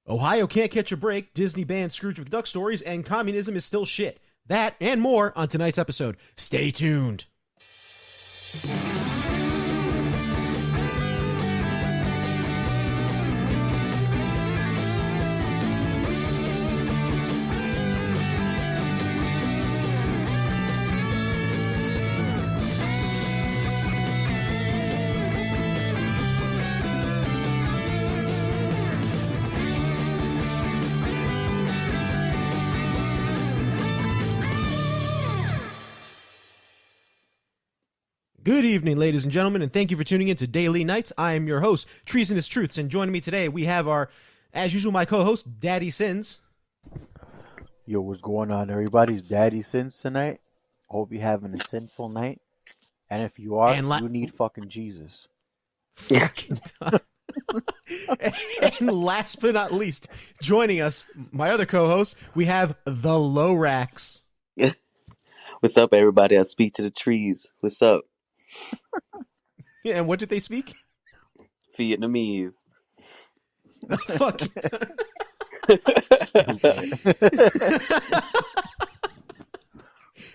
Ohio can't catch a break, Disney banned Scrooge McDuck stories, and communism is still shit. That and more on tonight's episode. Stay tuned. Good evening, ladies and gentlemen, and thank you for tuning in to Daily Nights. I am your host, Treasonous Truths, and joining me today, we have our, as usual, my co-host, Daddy Sins. Yo, what's going on, everybody? It's Daddy Sins tonight. Hope you're having a sinful night. And if you are, you need fucking Jesus. Fucking time. And last but not least, joining us, my other co-host, we have the LoRax. What's up, everybody? I speak to the trees. What's up? Yeah, and what did they speak? Vietnamese. Fucking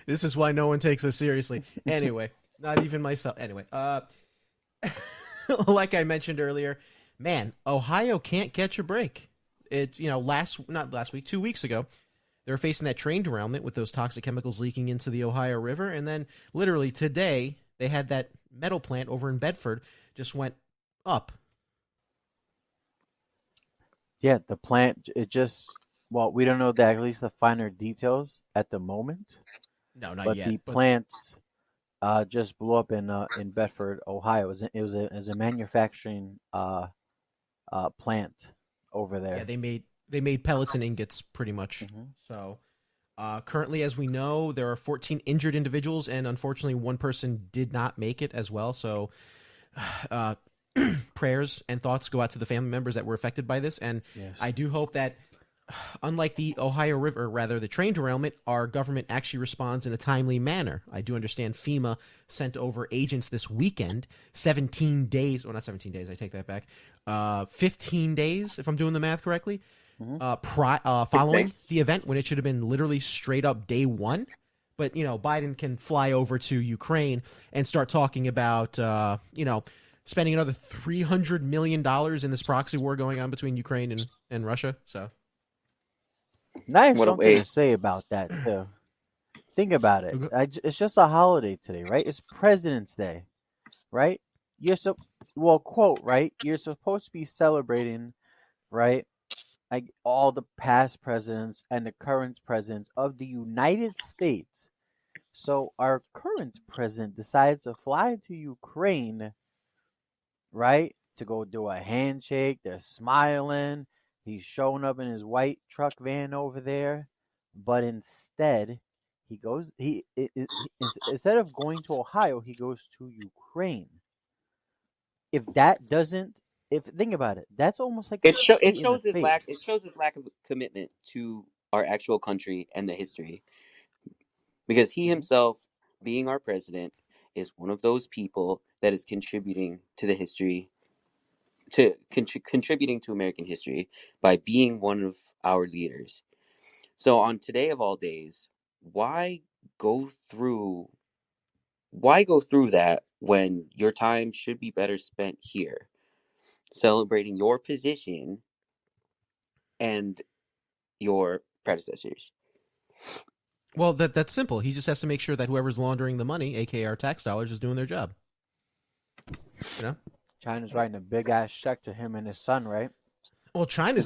This is why no one takes us seriously. Anyway, not even myself. Anyway, like I mentioned earlier, man, Ohio can't catch a break. It, not last week, 2 weeks ago, they were facing that train derailment with those toxic chemicals leaking into the Ohio River, and then literally today they had that metal plant over in Bedford just went up. Yeah, the plant, we don't know at least the finer details at the moment. No, not but yet. The plant just blew up in Bedford, Ohio. It was a manufacturing plant over there. Yeah, they made pellets and ingots pretty much. Mm-hmm. So currently, as we know, there are 14 injured individuals, and unfortunately, one person did not make it as well. So prayers and thoughts go out to the family members that were affected by this. And yes. I do hope that, unlike the Ohio River, rather the train derailment, our government actually responds in a timely manner. I do understand FEMA sent over agents this weekend, 17 days, well, not 17 days, I take that back, 15 days, if I'm doing the math correctly, following the event, when it should have been literally straight up day one. But, Biden can fly over to Ukraine and start talking about, spending another $300 million in this proxy war going on between Ukraine and Russia. So, I have something to say about that, too. Think about it. It's just a holiday today, right? It's President's Day, right? Quote, right? You're supposed to be celebrating, right? Like all the past presidents and the current presidents of the United States. So our current president decides to fly to Ukraine, right? To go do a handshake. They're smiling. He's showing up in his white truck van over there. But instead, instead of going to Ohio, he goes to Ukraine. Think about it, that's almost like it shows his lack of commitment to our actual country and the history, because he himself, being our president, is one of those people that is contributing to the history, contributing to American history by being one of our leaders. So on today of all days, why go through that when your time should be better spent here, celebrating your position and your predecessors? Well, that's simple. He just has to make sure that whoever's laundering the money, aka our tax dollars, is doing their job. China's writing a big ass check to him and his son, right? Well, China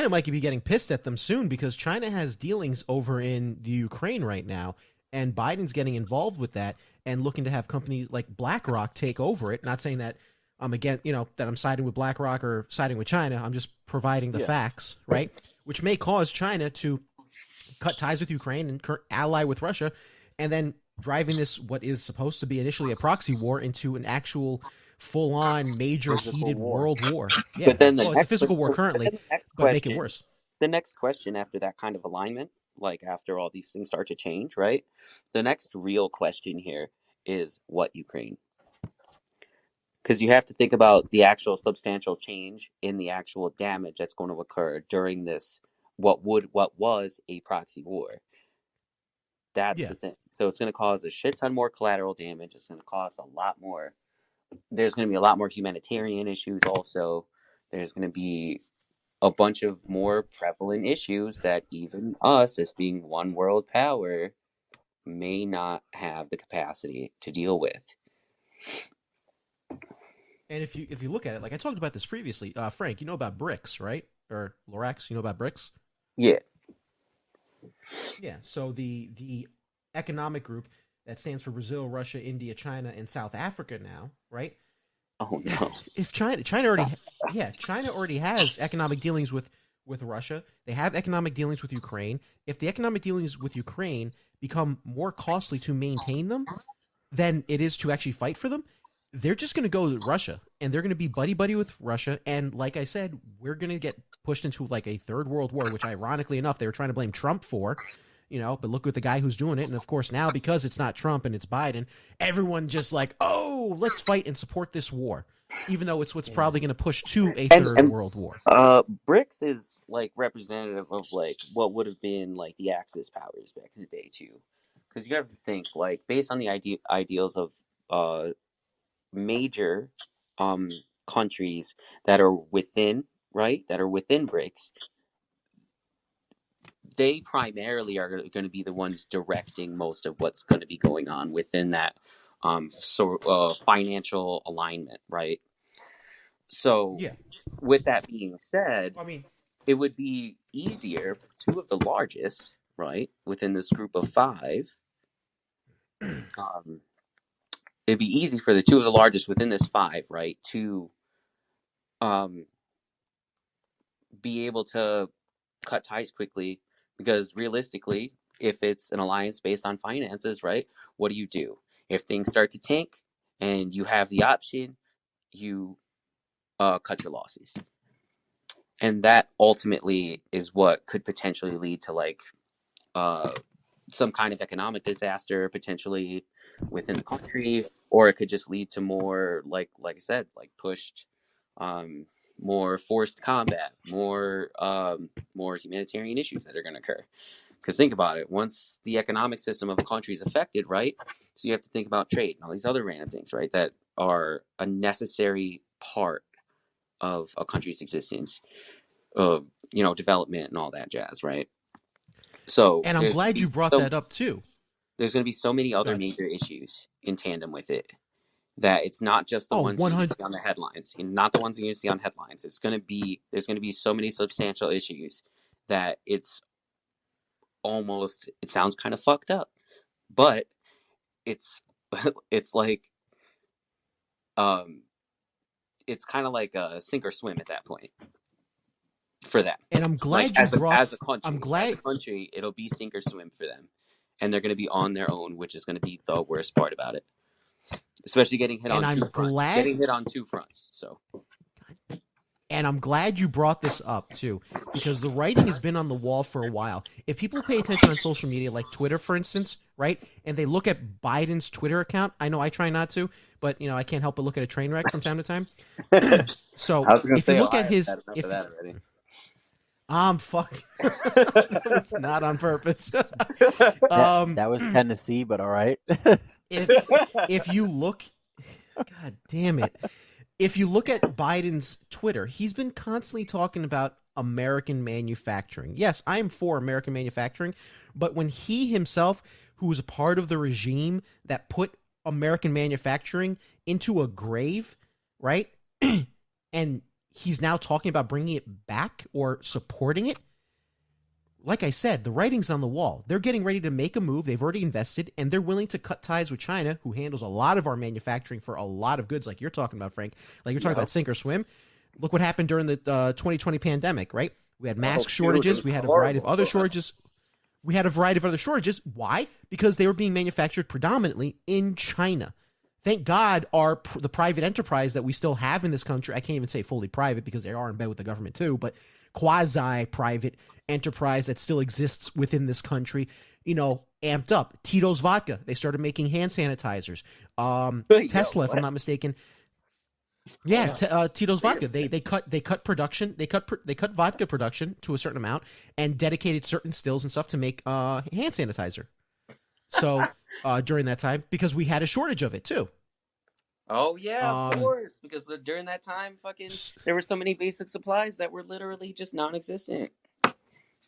might be getting pissed at them soon, because China has dealings over in the Ukraine right now, and Biden's getting involved with that and looking to have companies like BlackRock take over it. Not saying that I'm that I'm siding with BlackRock or siding with China. I'm just providing the facts, right? Which may cause China to cut ties with Ukraine and ally with Russia, and then driving this, what is supposed to be initially a proxy war, into an actual full-on major heated world war. Yeah, but then it's a physical war currently, but make it worse. The next question after that kind of alignment, like after all these things start to change, right? The next real question here is, what Ukraine? because you have to think about the actual substantial change in the actual damage that's going to occur during this what was a proxy war. That's the thing. So it's going to cause a shit ton more collateral damage. It's going to cause a lot more. There's going to be a lot more humanitarian issues also. There's going to be a bunch of more prevalent issues that even us, as being one world power, may not have the capacity to deal with. And if you look at it, like I talked about this previously, Frank, you know about BRICS, right? Or LoRax, you know about BRICS? Yeah. Yeah. So the economic group that stands for Brazil, Russia, India, China, and South Africa now, right? Oh no. If China already has economic dealings with Russia. They have economic dealings with Ukraine. If the economic dealings with Ukraine become more costly to maintain them than it is to actually fight for them, they're just going to go to Russia, and they're going to be buddy-buddy with Russia. And like I said, we're going to get pushed into like a third world war, which ironically enough, they were trying to blame Trump for, but look at the guy who's doing it. And of course now, because it's not Trump and it's Biden, everyone just like, oh, let's fight and support this war, even though it's what's probably going to push to a third world war. BRICS is like representative of like what would have been like the Axis powers back in the day too. Because you have to think, like, based on the ideals of major countries that are within BRICS, they primarily are going to be the ones directing most of what's going to be going on within that financial alignment, right? So, with that being said, it would be easier for two of the largest, right, within this group of five. It'd be easy for the two of the largest within this five, right, to be able to cut ties quickly, because realistically, if it's an alliance based on finances, right, what do? If things start to tank and you have the option, you cut your losses. And that ultimately is what could potentially lead to like some kind of economic disaster potentially within the country, or it could just lead to more like I said, like pushed more forced combat, more humanitarian issues that are going to occur. Because think about it, once the economic system of a country is affected, right? So you have to think about trade and all these other random things, right? That are a necessary part of a country's existence, development and all that jazz, right? So, and I'm glad you brought that up too. There's going to be so many other major issues in tandem with it that it's not just the ones you see on the headlines, and not the ones you're going to see on headlines. There's going to be so many substantial issues that it sounds kind of fucked up, but it's like it's kind of like a sink or swim at that point for them. And I'm glad as a country, it'll be sink or swim for them, and they're going to be on their own, which is going to be the worst part about it. Especially getting hit on two fronts. So, and I'm glad you brought this up too, because the writing has been on the wall for a while. If people pay attention on social media, like Twitter, for instance, right, and they look at Biden's Twitter account, I know I try not to, but I can't help but look at a train wreck from time to time. So if you look at his, I'm fucking. It's not on purpose. That was Tennessee, but all right. if you look, God damn it. If you look at Biden's Twitter, he's been constantly talking about American manufacturing. Yes, I am for American manufacturing, but when he himself, who was a part of the regime that put American manufacturing into a grave, right? And he's now talking about bringing it back or supporting it. Like I said, the writing's on the wall. They're getting ready to make a move. They've already invested, and they're willing to cut ties with China, who handles a lot of our manufacturing for a lot of goods, like you're talking about, Frank. Like you're talking about sink or swim. Look what happened during the 2020 pandemic, right? We had mask shortages. We had a variety of other shortages. Why? Because they were being manufactured predominantly in China. Thank God the private enterprise that we still have in this country, I can't even say fully private because they are in bed with the government too, but quasi-private enterprise that still exists within this country, amped up. Tito's Vodka, they started making hand sanitizers. Tesla, if I'm not mistaken, Yeah, Tito's vodka. They cut production. They cut vodka production to a certain amount and dedicated certain stills and stuff to make hand sanitizer. So during that time, because we had a shortage of it too. Oh yeah, of course. Because during that time, there were so many basic supplies that were literally just non-existent,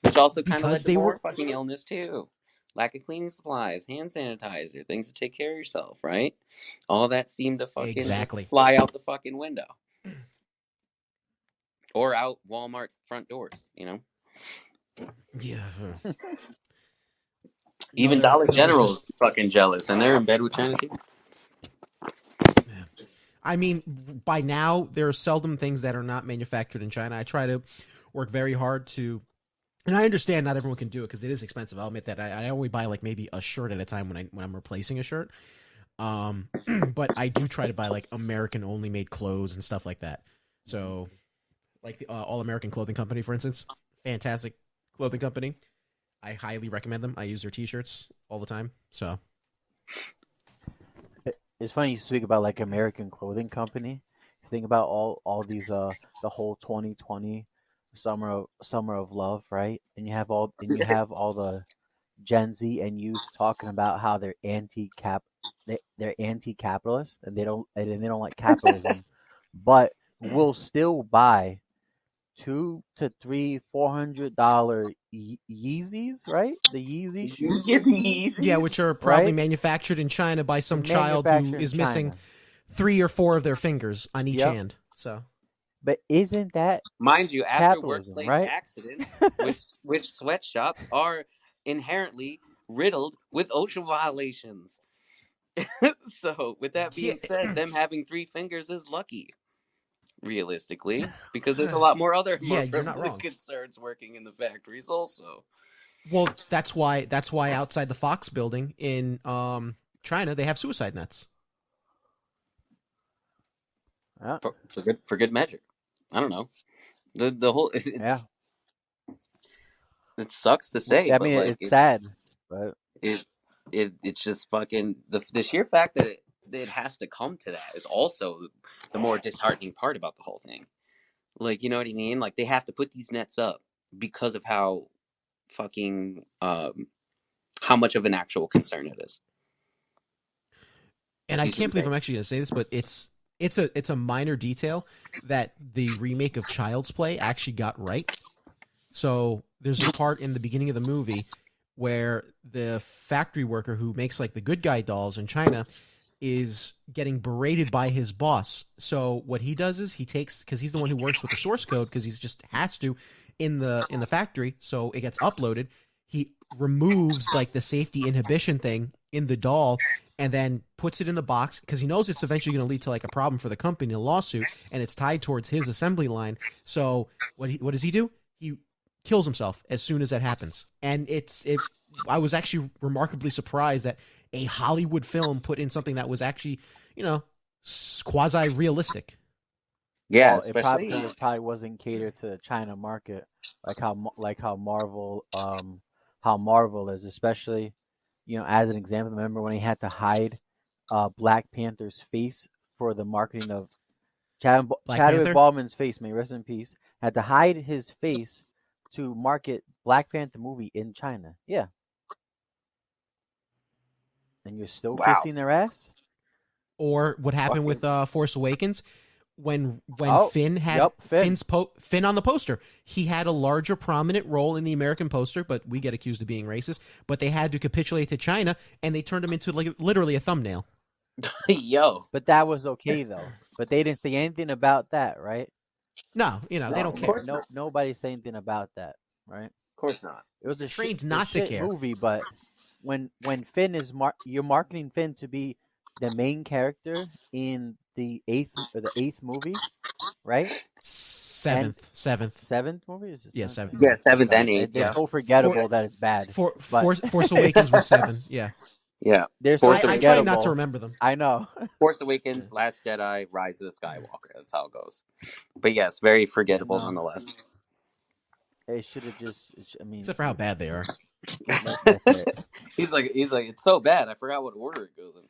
which also kind of led to more fucking illness too. Lack of cleaning supplies, hand sanitizer, things to take care of yourself, right? All that seemed to fucking fly out the fucking window. Or out Walmart front doors, you know? Yeah. Even Dollar General's fucking jealous, and they're in bed with China too. Yeah. I mean, by now, there are seldom things that are not manufactured in China. I try to work very hard to... And I understand not everyone can do it because it is expensive. I'll admit that. I only buy like maybe a shirt at a time when I'm replacing a shirt. But I do try to buy like American only made clothes and stuff like that. So like the All American Clothing Company, for instance, fantastic clothing company. I highly recommend them. I use their t-shirts all the time. So it's funny you speak about like American Clothing Company. Think about all these the whole 2020 summer of love, right? And you have all the Gen Z and youth talking about how they're they're anti-capitalist and they don't like capitalism, but will still buy $200 to $400 Yeezys, right? The Yeezy shoes, yeah, which are probably manufactured in China by some child who is missing 3 or 4 of their fingers on each hand. So, but isn't that, mind you, after workplace accidents, which sweatshops are inherently riddled with OSHA violations. So, with that being said, them having 3 fingers is lucky, realistically, because there's a lot more other concerns working in the factories also. Well, that's why outside the Fox building in China they have suicide nets. For good measure. I don't know. The whole it sucks to say. I mean, but it's sad, but it's just fucking the sheer fact that it has to come to that is also the more disheartening part about the whole thing. Like, you know what I mean? Like, they have to put these nets up because of how fucking how much of an actual concern it is. And I can't believe I'm actually going to say this, but it's a minor detail that the remake of Child's Play actually got right. So there's a part in the beginning of the movie where the factory worker who makes like the good guy dolls in China is getting berated by his boss. So what he does is he takes, because he's the one who works with the source code, because he's just has to in the factory, so it gets uploaded. He removes like the safety inhibition thing in the doll and then puts it in the box because he knows it's eventually going to lead to like a problem for the company, a lawsuit, and it's tied towards his assembly line. So what does he do? He kills himself as soon as that happens. And I was actually remarkably surprised that a Hollywood film put in something that was actually, quasi realistic. Yeah, well, it probably wasn't catered to the China market, like how Marvel is, especially, as an example. Remember when he had to hide Black Panther's face for the marketing of Chadwick Boseman's face, may rest in peace, had to hide his face to market Black Panther movie in China. Yeah. And you're still kissing their ass? Or what happened with Force Awakens when Finn had Finn on the poster. He had a larger prominent role in the American poster, but we get accused of being racist. But they had to capitulate to China, and they turned him into like literally a thumbnail. Yo. But that was okay though. But they didn't say anything about that, right? No, they don't care. Nobody said anything about that, right? Of course not. It was a trained not to care movie, but when Finn is you're marketing Finn to be the main character in the eighth movie, right? Seventh movie, is it? Yeah, seventh. Yeah, 7th and 8th. They're so forgettable that it's bad. Force Awakens was 7. Yeah. Yeah. I try not to remember them. I know. Force Awakens, Last Jedi, Rise of the Skywalker. That's how it goes. But yes, very forgettable nonetheless. It should have just. I mean, except for how bad they are. That's it. He's like, it's so bad. I forgot what order it goes in.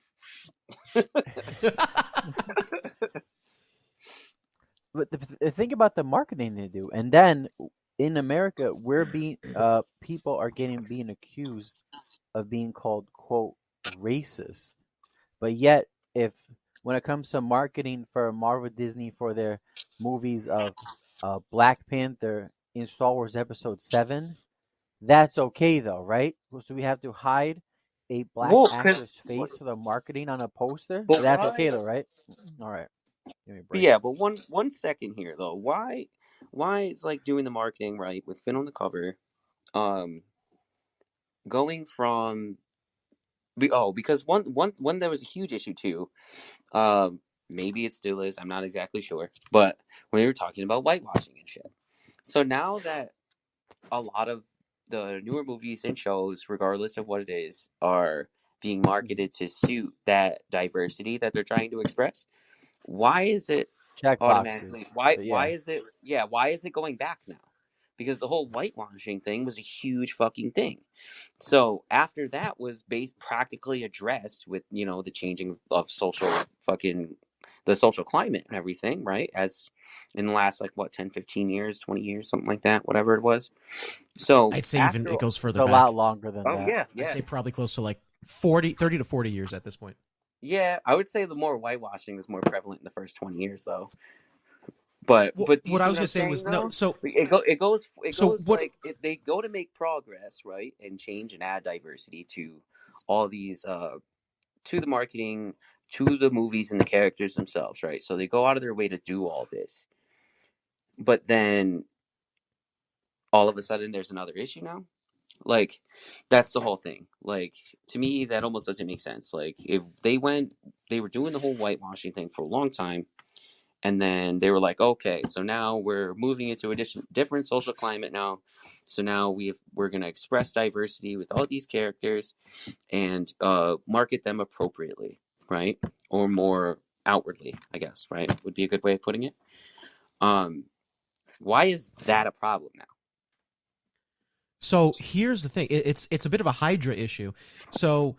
but think about the marketing they do, and then in America, we're being people are being accused of being called quote racist, but yet if when it comes to marketing for Marvel Disney for their movies of Black Panther in Star Wars Episode 7, that's okay though, right? So we have to hide a black Well, because actor's face for the marketing on a poster. but That's okay why? though, right? All right, give me a But break. yeah, but one second here though. Why is like doing the marketing right with Finn on the cover, um, going from because one there was a huge issue too. Maybe it still is. I'm not exactly sure. But when we were talking about whitewashing and shit, so now that a lot of the newer movies and shows, regardless of what it is, are being marketed to suit that diversity that they're trying to express, why is it Check automatically boxes, why but why yeah, is it yeah why is it going back now? Because the whole whitewashing thing was a huge fucking thing. So after that was based practically addressed with the changing of the social climate and everything, right? As in the last like what 10, 15 years, 20 years, something like that, whatever it was. So I'd say even after it goes it's further a lot back. longer than oh that. yeah, I'd yeah. say probably close to like 30 to 40 years at this point. Yeah, I would say the more whitewashing was more prevalent in the first 20 years though. But do you What I see was what I'm gonna say saying was no. though? It goes What? like they go to make progress, right, and change and add diversity to all these to the marketing, to the movies and the characters themselves, right? So they go out of their way to do all this, but then all of a sudden there's another issue now. Like that's the whole thing. Like to me, that almost doesn't make sense. Like if they were doing the whole whitewashing thing for a long time, and then they were like, okay, so now we're moving into a different social climate now. So now we're going to express diversity with all these characters and market them appropriately, right? Or more outwardly, I guess, right? Would be a good way of putting it. Um, why is that a problem now? So here's the thing. It's a bit of a Hydra issue. So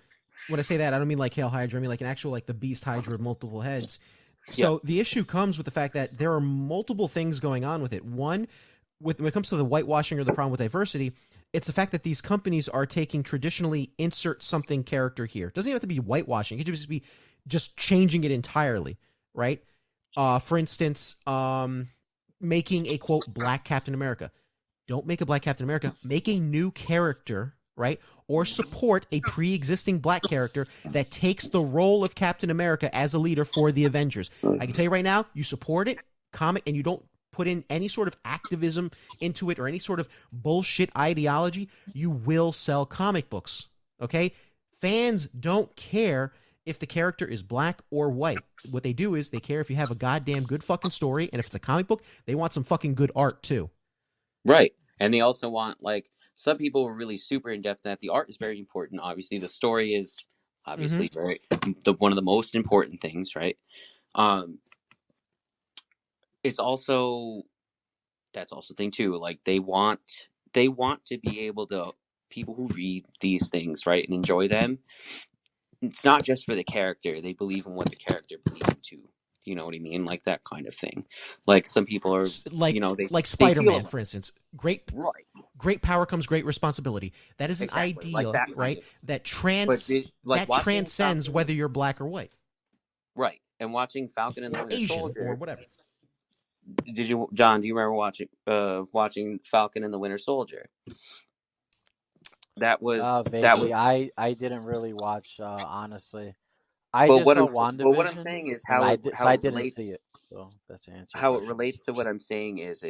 when I say that, I don't mean like Hail Hydra. I mean like an actual like the Beast Hydra with multiple heads. Yeah. So the issue comes with the fact that there are multiple things going on with it. One, when it comes to the whitewashing or the problem with diversity, it's the fact that these companies are taking traditionally insert something character here. It doesn't even have to be whitewashing. It could just be just changing it entirely, right? For instance, making a quote black Captain America. Don't make a black Captain America. Make a new character, right? Or support a pre-existing black character that takes the role of Captain America as a leader for the Avengers. I can tell you right now, you support it, comic, and you don't put in any sort of activism into it or any sort of bullshit ideology, you will sell comic books. Okay? Fans don't care if the character is black or white. What they do is they care if you have a goddamn good fucking story, and if it's a comic book, they want some fucking good art too. Right. And they also want like some people are really super in depth that the art is very important. Obviously, the story is obviously very one of the most important things, right? Um, it's also that's also the thing too. Like they want to be able to people who read these things, right, and enjoy them. It's not just for the character. They believe in what the character believes in too. You know what I mean? Like that kind of thing. Like some people are, Like they feel Spider-Man, about for instance. right, Great power comes great responsibility. That is an exactly, like ideal, that kind right? of. That But like that watching transcends Falcon, whether you're black or white right, and watching Falcon and the or Winter Asian or Soldier. whatever. Did you, John? Do you remember watching Falcon and the Winter Soldier? That was. Vaguely. I didn't really watch. Honestly, I But just what saw I'm WandaVision, saying is and so how I it didn't relates see it. So that's to answer your how it question. relates to what I'm saying is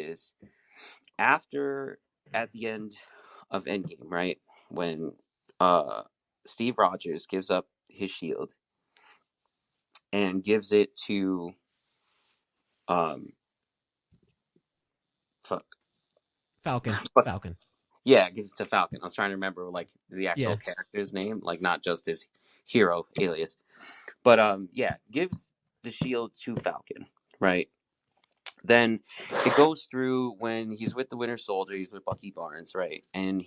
after at the end of Endgame, right? When uh Steve Rogers gives up his shield and gives it to um fuck, Falcon. yeah, gives it to Falcon. I was trying to remember like the actual Yeah. character's name, like not just his hero alias. But yeah, gives the shield to Falcon, right? Then it goes through when he's with the Winter Soldier, he's with Bucky Barnes, right? And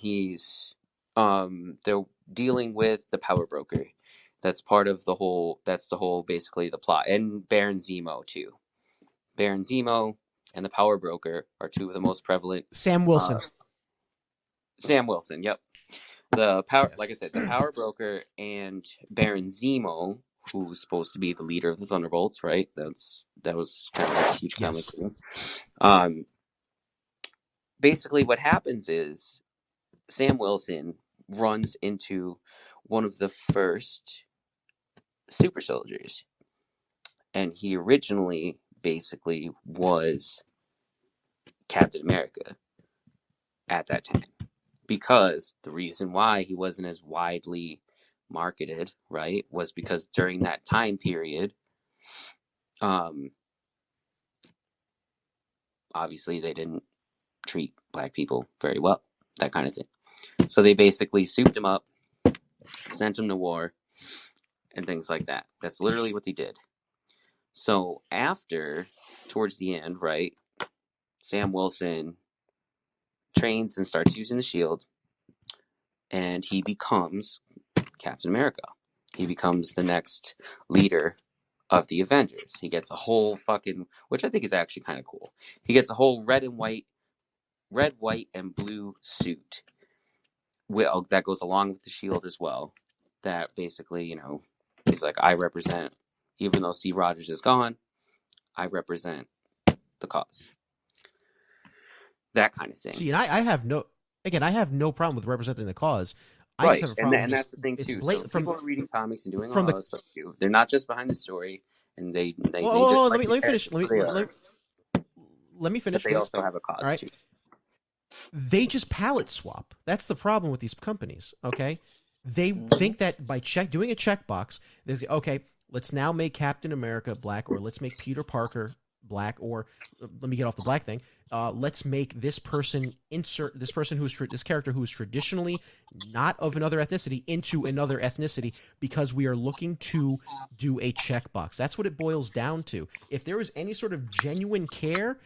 they're dealing with the power broker. That's the whole basically the plot. And Baron Zemo too. Baron Zemo and the power broker are two of the most prevalent. Sam Wilson. Sam Wilson, yep. The power, Yes. like I said, the power broker and Baron Zemo, who's supposed to be the leader of the Thunderbolts, right? That was kind of a huge comic thing. Basically, what happens is Sam Wilson runs into one of the first super soldiers, and he originally basically was Captain America at that time, because the reason why he wasn't as widely marketed, right, was because during that time period, obviously they didn't treat black people very well, that kind of thing. So they basically souped him up, sent him to war, and things like that. That's literally what they did. So after, towards the end, right, Sam Wilson trains and starts using the shield, and he becomes Captain America. He becomes the next leader of the Avengers. He gets a whole fucking, which I think is actually kind of cool. He gets a whole red, white, and blue suit. Well, that goes along with the shield as well. That basically, you know, he's like, I represent, even though Steve Rogers is gone, I represent the cause. That kind of thing. See, and I have no problem with representing the cause. I Right, just have a problem. and that's the thing too. So people are reading comics and doing all that stuff too. They're not just behind the story, and they well, let me finish. Let me finish. But they also have a cause too. They just palette swap. That's the problem with these companies. Okay, they think that by doing a checkbox, they say, okay, let's now make Captain America black, or let's make Peter Parker black, or let me get off the black thing. Let's make this person this character who is traditionally not of another ethnicity into another ethnicity, because we are looking to do a checkbox. That's what it boils down to. If there was any sort of genuine care,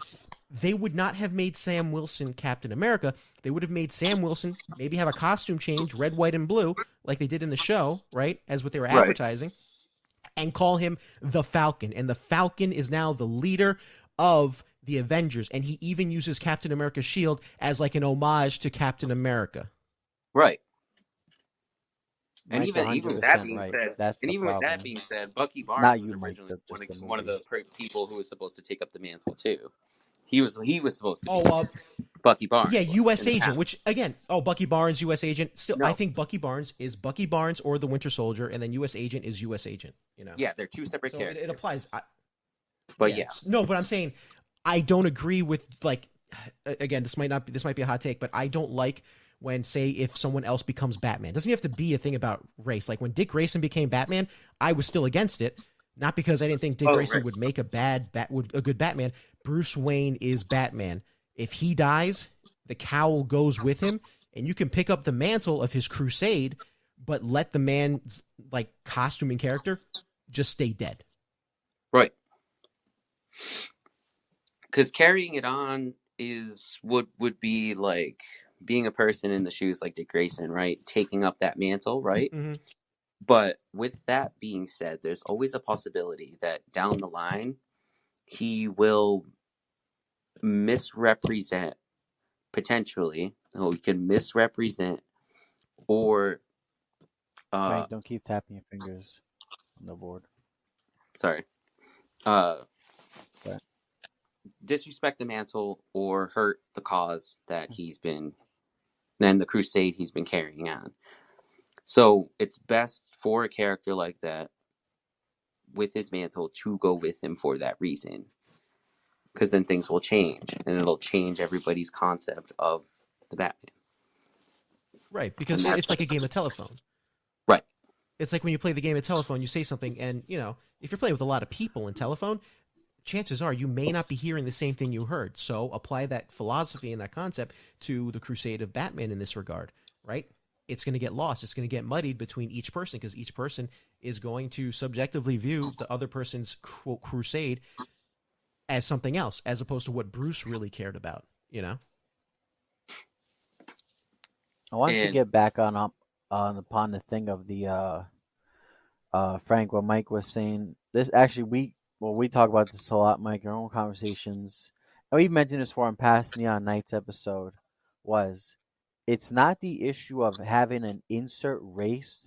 they would not have made Sam Wilson Captain America. They would have made Sam Wilson maybe have a costume change, red, white, and blue, like they did in the show, right? As what they were advertising, and call him the Falcon. And the Falcon is now the leader of the Avengers, and he even uses Captain America's shield as like an homage to Captain America. Right. And Mike's even with that being right. said, That's and even problem. with that being said, Bucky Barnes was originally one of the people who was supposed to take up the mantle too. He was supposed to be Bucky Barnes. Yeah, U.S. agent, which again, Bucky Barnes, U.S. agent. Still, No. I think Bucky Barnes is Bucky Barnes or the Winter Soldier, and then U.S. agent is U.S. agent. You know. Yeah, they're two separate characters. It applies. But yeah. No, but I'm saying I don't agree with, like, again, this might be a hot take, but I don't like when, say, if someone else becomes Batman. It doesn't have to be a thing about race. Like when Dick Grayson became Batman, I was still against it. Not because I didn't think Dick Grayson would make a good Batman. Bruce Wayne is Batman. If he dies, the cowl goes with him, and you can pick up the mantle of his crusade, but let the man's like costume and character just stay dead. Right. Because carrying it on would be like being a person in the shoes like Dick Grayson, right? Taking up that mantle, right? Mm-hmm. But with that being said, there's always a possibility that down the line, he will misrepresent, potentially. He can misrepresent or... Right, don't keep tapping your fingers on the board. Sorry. Disrespect the mantle or hurt the cause that the crusade he's been carrying on. So it's best for a character like that with his mantle to go with him for that reason, because then things will change and it'll change everybody's concept of the Batman. Right, because it's like a game of telephone. Right. It's like when you play the game of telephone, you say something, and if you're playing with a lot of people in telephone, chances are you may not be hearing the same thing you heard. So apply that philosophy and that concept to the crusade of Batman in this regard, right? It's going to get lost. It's going to get muddied between each person, because each person is going to subjectively view the other person's quote crusade as something else, as opposed to what Bruce really cared about, I wanted to get back upon the thing of the Frank, what Mike was saying. This actually we talk about this a lot, Mike, in our own conversations, we mentioned this for in past Neon Knights episode, was it's not the issue of having an insert race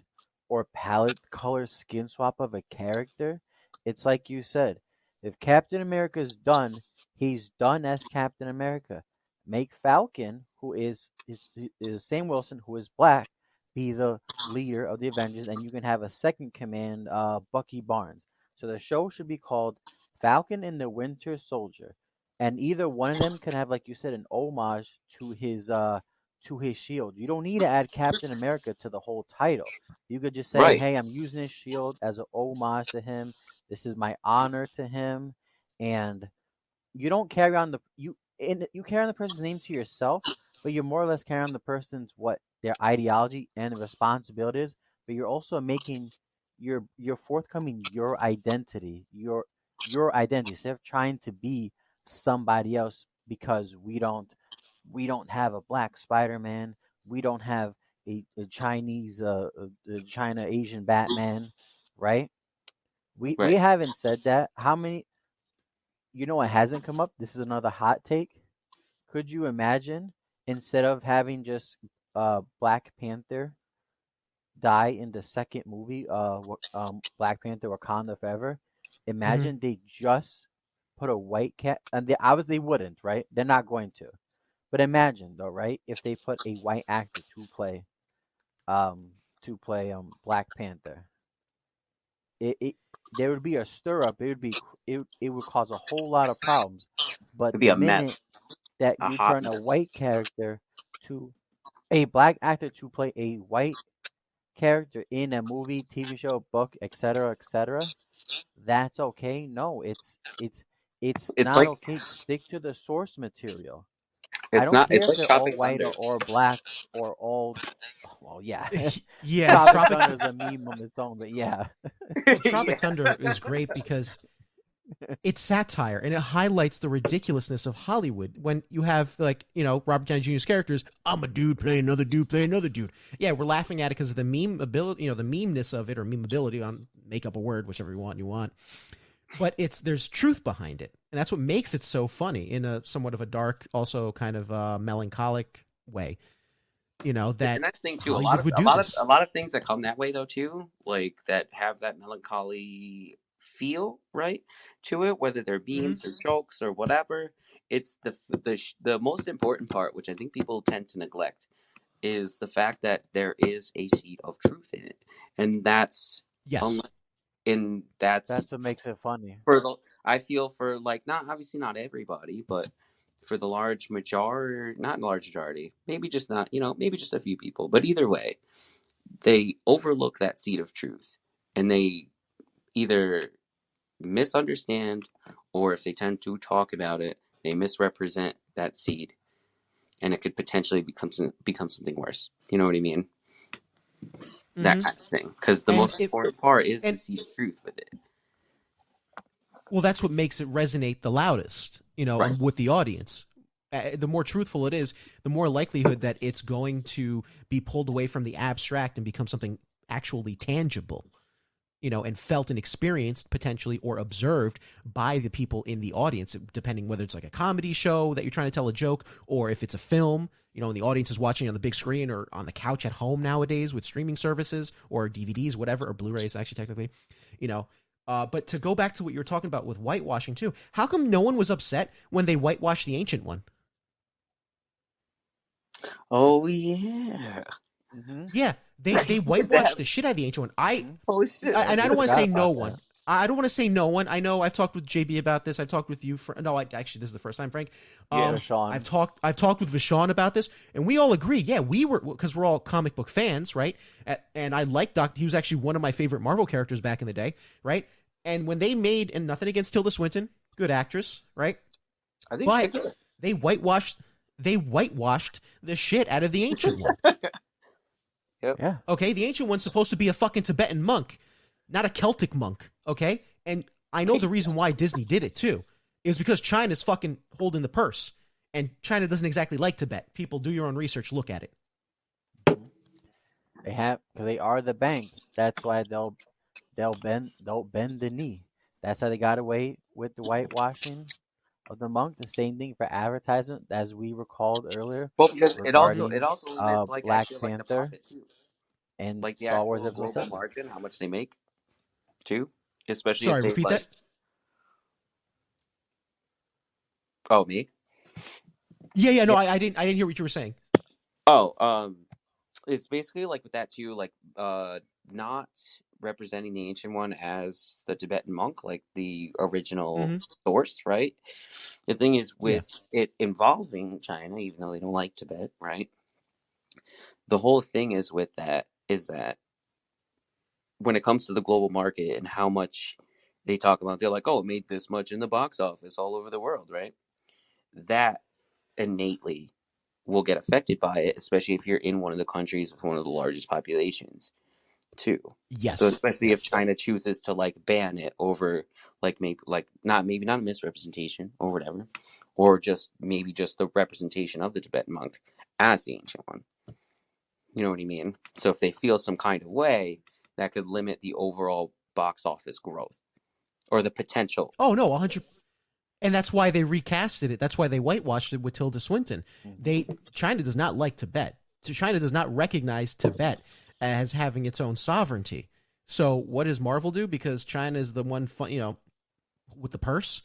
or palette color skin swap of a character. It's like you said, if Captain America's done, he's done as Captain America. Make Falcon, who is Sam Wilson, who is black, be the leader of the Avengers, and you can have a second command, Bucky Barnes. So the show should be called Falcon and the Winter Soldier, and either one of them can have, like you said, an homage to his shield. You don't need to add Captain America to the whole title. You could just say, Right. "Hey, I'm using his shield as an homage to him. This is my honor to him," and you don't carry on you carry on the person's name to yourself, but you're more or less carrying on the person's what their ideology and responsibilities. But you're also making you're forthcoming your identity, your identity, instead of trying to be somebody else because we don't have a black Spider-Man, we don't have a Chinese a China Asian Batman, right? We Right. haven't said that. How many? You know what hasn't come up? This is another hot take. Could you imagine, instead of having just Black Panther die in the second movie, Black Panther Wakanda Forever, Mm-hmm. imagine they just put a white cat, and they obviously wouldn't, right? They're not going to. But imagine though, right? If they put a white actor um Black Panther, it there would be a stir up. It would cause a whole lot of problems. But It'd be the a minute mess, that a you hot turn a mess. white character to a black actor to play a white character in a movie, TV show, book, etc., that's okay. No, it's It's not like okay. Stick to the source material. I it's don't not. care It's if like they're all Tropic white Thunder. or black or all. Well, yeah, Yeah, Tropic Thunder is a meme on its own, but yeah. well, Tropic Yeah. Thunder is great because it's satire and it highlights the ridiculousness of Hollywood when you have, like, Robert Downey Jr.'s characters. I'm a dude play another dude play another dude. Yeah, we're laughing at it because of the meme ability, the memeness of it, or memeability, on make up a word, whichever you want. But there's truth behind it, and that's what makes it so funny in a somewhat of a dark, also kind of melancholic way. It's a That nice thing too. Hollywood would A do lot of this. things that come that way though too, like that have that melancholy feel right to it, whether they're Mm-hmm. beams or jokes or whatever. It's the most important part, which I think people tend to neglect, is the fact that there is a seed of truth in it, and that's Yes. unlike in that's That's what makes it funny. for the I feel for like not obviously not everybody, but for the large majority, not large majority, maybe just not, maybe just a few people, but either way, they overlook that seed of truth, and they either misunderstand, or if they tend to talk about it, they misrepresent that seed, and it could potentially become something worse. You know what I mean? That Mm-hmm. kind of thing. Because the And most if important part is the and seed of truth with it. Well, that's what makes it resonate the loudest, Right. with the audience. The more truthful it is, the more likelihood that it's going to be pulled away from the abstract and become something actually tangible, and felt and experienced potentially, or observed by the people in the audience, depending whether it's like a comedy show that you're trying to tell a joke, or if it's a film, and the audience is watching on the big screen or on the couch at home nowadays with streaming services or DVDs, whatever, or Blu-rays actually technically, you know. But to go back to what you were talking about with whitewashing too, how come no one was upset when they whitewashed the Ancient One? Oh yeah. Mm-hmm. Yeah, they whitewashed the shit out of the Ancient One. Mm-hmm. Oh shit. And I We don't want to forgot say no about one. that. I don't want to say no one. I know I've talked with JB about this. I've talked with you. Actually, this is the first time, Frank. Yeah. Sean. I've talked with Vashon about this, and we all agree. Yeah, we were, because we're all comic book fans, right? And I like Doc. He was actually one of my favorite Marvel characters back in the day, right? And when they made, and nothing against Tilda Swinton, good actress, right? I think But they whitewashed the shit out of the Ancient One. Yep. Yeah. Okay, the Ancient One's supposed to be a fucking Tibetan monk, not a Celtic monk, okay? And I know the reason why Disney did it too is because China's fucking holding the purse, and China doesn't exactly like Tibet. People, do your own research, look at it. They have, because they are the bank. That's why they'll bend the knee. That's how they got away with the whitewashing. of the monk, the same thing for advertisement as we recalled earlier Well, because it also regarding limits like Black actually like the Panther profit too, and like the Star Wars actual Episode global 7. margin, how much they make too, especially if Sorry, they repeat like. that. Oh, me? Yeah. No, Yeah. I didn't hear what you were saying. Oh, it's basically like with that too, like not representing the ancient one as the Tibetan monk, like the original source, right? The thing is with it involving China, even though they don't like Tibet, right? The whole thing is with that is that when it comes to the global market and how much they talk about, they're like, oh, it made this much in the box office all over the world, right? That innately will get affected by it, especially if you're in one of the countries with one of the largest populations too. So Yes. especially if China chooses to like ban it over like maybe not a misrepresentation or whatever, or just maybe just the representation of the Tibetan monk as the ancient one. You know what I mean? So if they feel some kind of way, that could limit the overall box office growth or the potential. Oh no, 100. And that's why they recasted it. That's why they whitewashed it with Tilda Swinton. China does not like Tibet. So China does not recognize Tibet as having its own sovereignty. So what does Marvel do? Because China is the one, with the purse.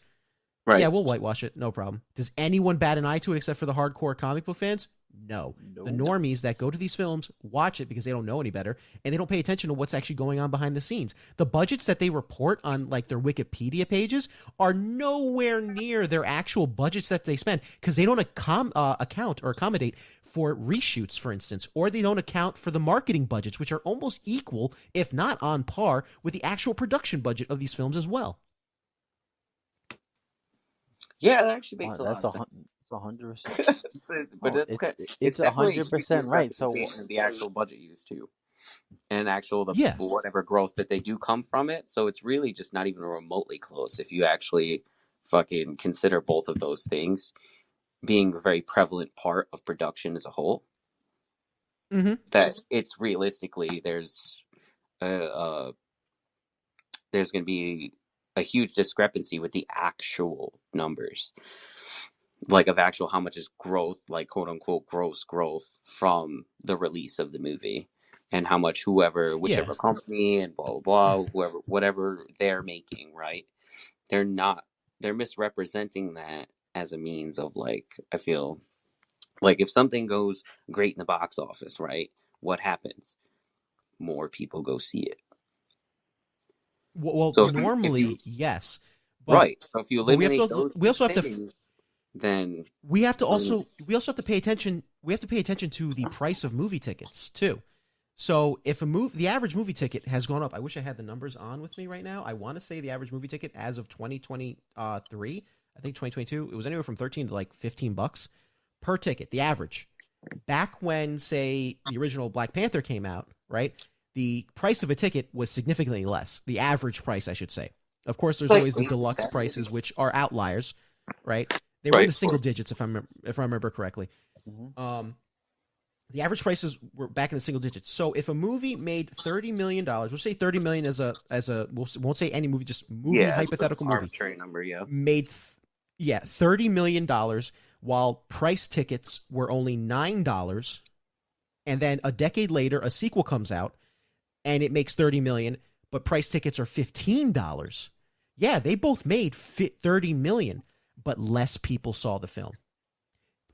Right. Yeah, we'll whitewash it. No problem. Does anyone bat an eye to it except for the hardcore comic book fans? No. The normies that go to these films watch it because they don't know any better, and they don't pay attention to what's actually going on behind the scenes. The budgets that they report on like their Wikipedia pages are nowhere near their actual budgets that they spend because they don't account or accommodate for reshoots, for instance, or they don't account for the marketing budgets, which are almost equal, if not on par, with the actual production budget of these films as well. Yeah, that actually makes a lot That's of sense. 100%. But it's definitely 100% right. So of the actual budget used too, and actual Yeah. whatever growth that they do come from it. So it's really just not even remotely close if you actually fucking consider both of those things being a very prevalent part of production as a whole. That it's realistically there's going to be a huge discrepancy with the actual numbers, like of actual how much is growth, like quote unquote gross growth from the release of the movie, and how much whichever company and blah blah blah, whatever they're making, right? They're misrepresenting that as a means of like, I feel like if something goes great in the box office, right? What happens? More people go see it. Well, So normally, yes. But, right. So if you eliminate we also have to then we also have to pay attention. We have to pay attention to the price of movie tickets too. So if the average movie ticket has gone up, I wish I had the numbers on with me right now. I want to say the average movie ticket as of 2023, I think 2022, it was anywhere from $13 to like $15 per ticket. The average. Back when, say, the original Black Panther came out, right? The price of a ticket was significantly less. The average price, I should say. Of course, there's always the deluxe prices, which are outliers, right? They were in the single digits, if I remember correctly. The average prices were back in the single digits. So if a movie made $30 million, we'll say $30 million as a we won't say any movie, just movie, hypothetical movie. Arbitrary number, made $30 million while price tickets were only $9, and then a decade later a sequel comes out and it makes $30 million, but price tickets are $15. Yeah, they both made $30 million, but less people saw the film.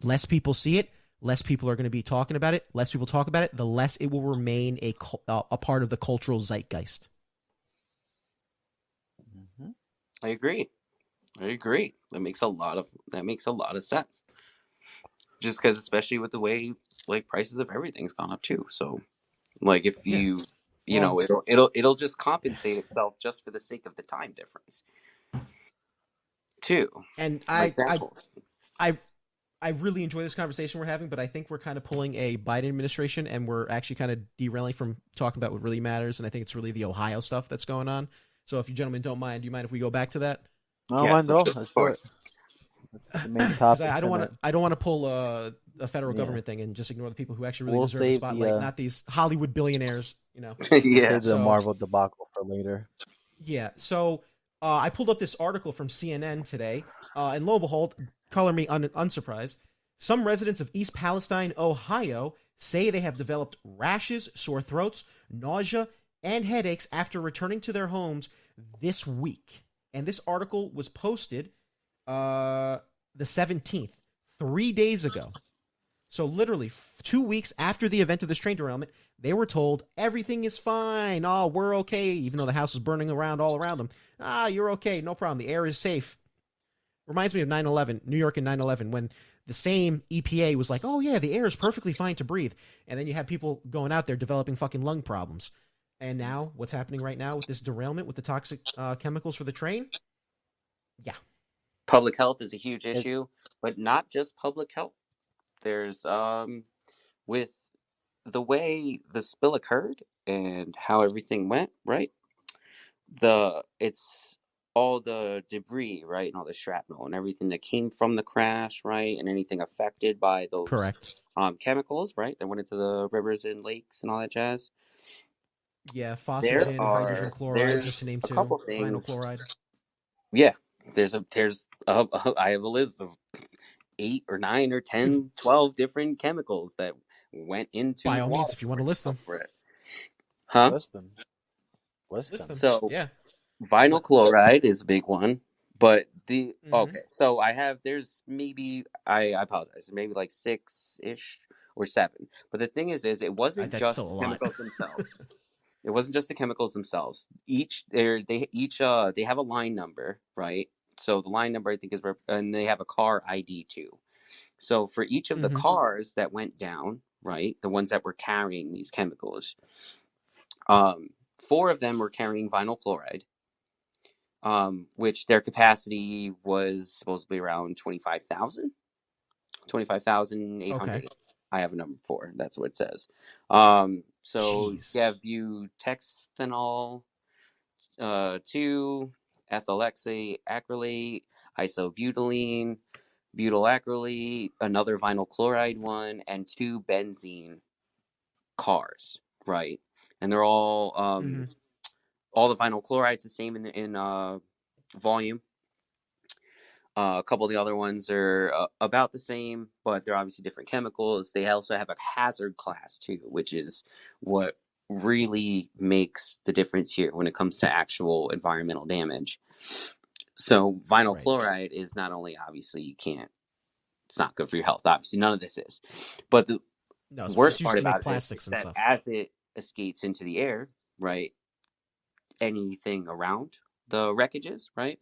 Less people see it, less people are going to be talking about it. Less people talk about it, the less it will remain a part of the cultural zeitgeist. I agree. That makes a lot of sense. Just because, especially with the way like prices of everything's gone up too. So, like if you know, it'll just compensate itself just for the sake of the time difference, too. And I really enjoy this conversation we're having, but I think we're kind of pulling a Biden administration, and we're actually kind of derailing from talking about what really matters. And I think it's really the Ohio stuff that's going on. So if you gentlemen don't mind, do you mind if we go back to that? No, mind though. Let's do it. That's the main topic. I don't want to pull a federal government thing and just ignore the people who actually really deserve the spotlight, not these Hollywood billionaires. You know. Save the Marvel debacle for later. Yeah. So I pulled up this article from CNN today, and lo and behold, color me unsurprised. Some residents of East Palestine, Ohio, say they have developed rashes, sore throats, nausea, and headaches after returning to their homes this week. And this article was posted the 17th, 3 days ago. So literally 2 weeks after the event of this train derailment, they were told everything is fine. Oh, we're okay, even though the house is burning around all around them. Ah, you're okay, no problem. The air is safe. Reminds me of 9/11, New York and 9/11, when the same EPA was like, oh yeah, the air is perfectly fine to breathe. And then you have people going out there developing fucking lung problems. And now, what's happening right now with this derailment with the toxic chemicals for the train? Yeah. Public health is a huge issue, but not just public health. There's with the way the spill occurred and how everything went, right? It's all the debris, right, and all the shrapnel and everything that came from the crash, right, and anything affected by those correct chemicals, right, that went into the rivers and lakes and all that jazz. Yeah, phosphagen and hydrogen chloride, just to name two. Couple things. Vinyl chloride. Yeah, I have a list of 8 or 9 or 10, 12 different chemicals that went into. By all means, if you want to list them. Huh? List them. So, yeah, vinyl chloride is a big one, but okay. So there's maybe I apologize, maybe like 6-ish or 7. But the thing is it wasn't just the chemicals themselves. It wasn't just the chemicals themselves. They have a line number, right? So the line number I think is and they have a car ID too. So for each of the cars that went down, right, the ones that were carrying these chemicals, 4 of them were carrying vinyl chloride, which their capacity was supposedly around 25,000, 25,800. Okay. I have a number 4. That's what it says. So you have butexthanol, 2, ethyl acrylate, isobutylene, butyl acrylate, another vinyl chloride one, and 2 benzene cars, right? And they're all the vinyl chloride's the same in volume. A couple of the other ones are about the same, but they're obviously different chemicals. They also have a hazard class too, which is what really makes the difference here when it comes to actual environmental damage. So vinyl chloride is not only obviously it's not good for your health. Obviously, none of this is. But the worst part about it is that as it escapes into the air, right, anything around the wreckages, right,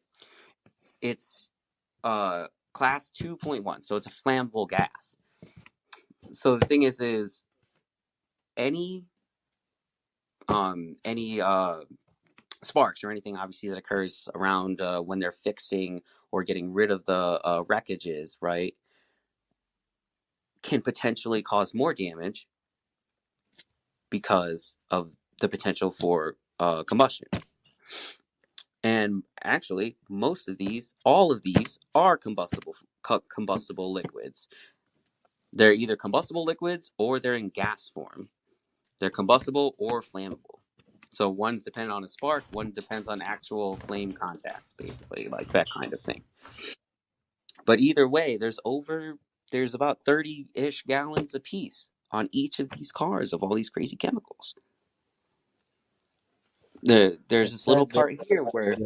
it's class 2.1, so it's a flammable gas. So the thing is any sparks or anything obviously that occurs around when they're fixing or getting rid of the wreckages, right, can potentially cause more damage because of the potential for combustion. And actually, all of these are combustible liquids. They're either combustible liquids or they're in gas form. They're combustible or flammable. So one's dependent on a spark, one depends on actual flame contact, basically, like that kind of thing. But either way, there's about 30-ish gallons a piece on each of these cars of all these crazy chemicals. There's this little part here where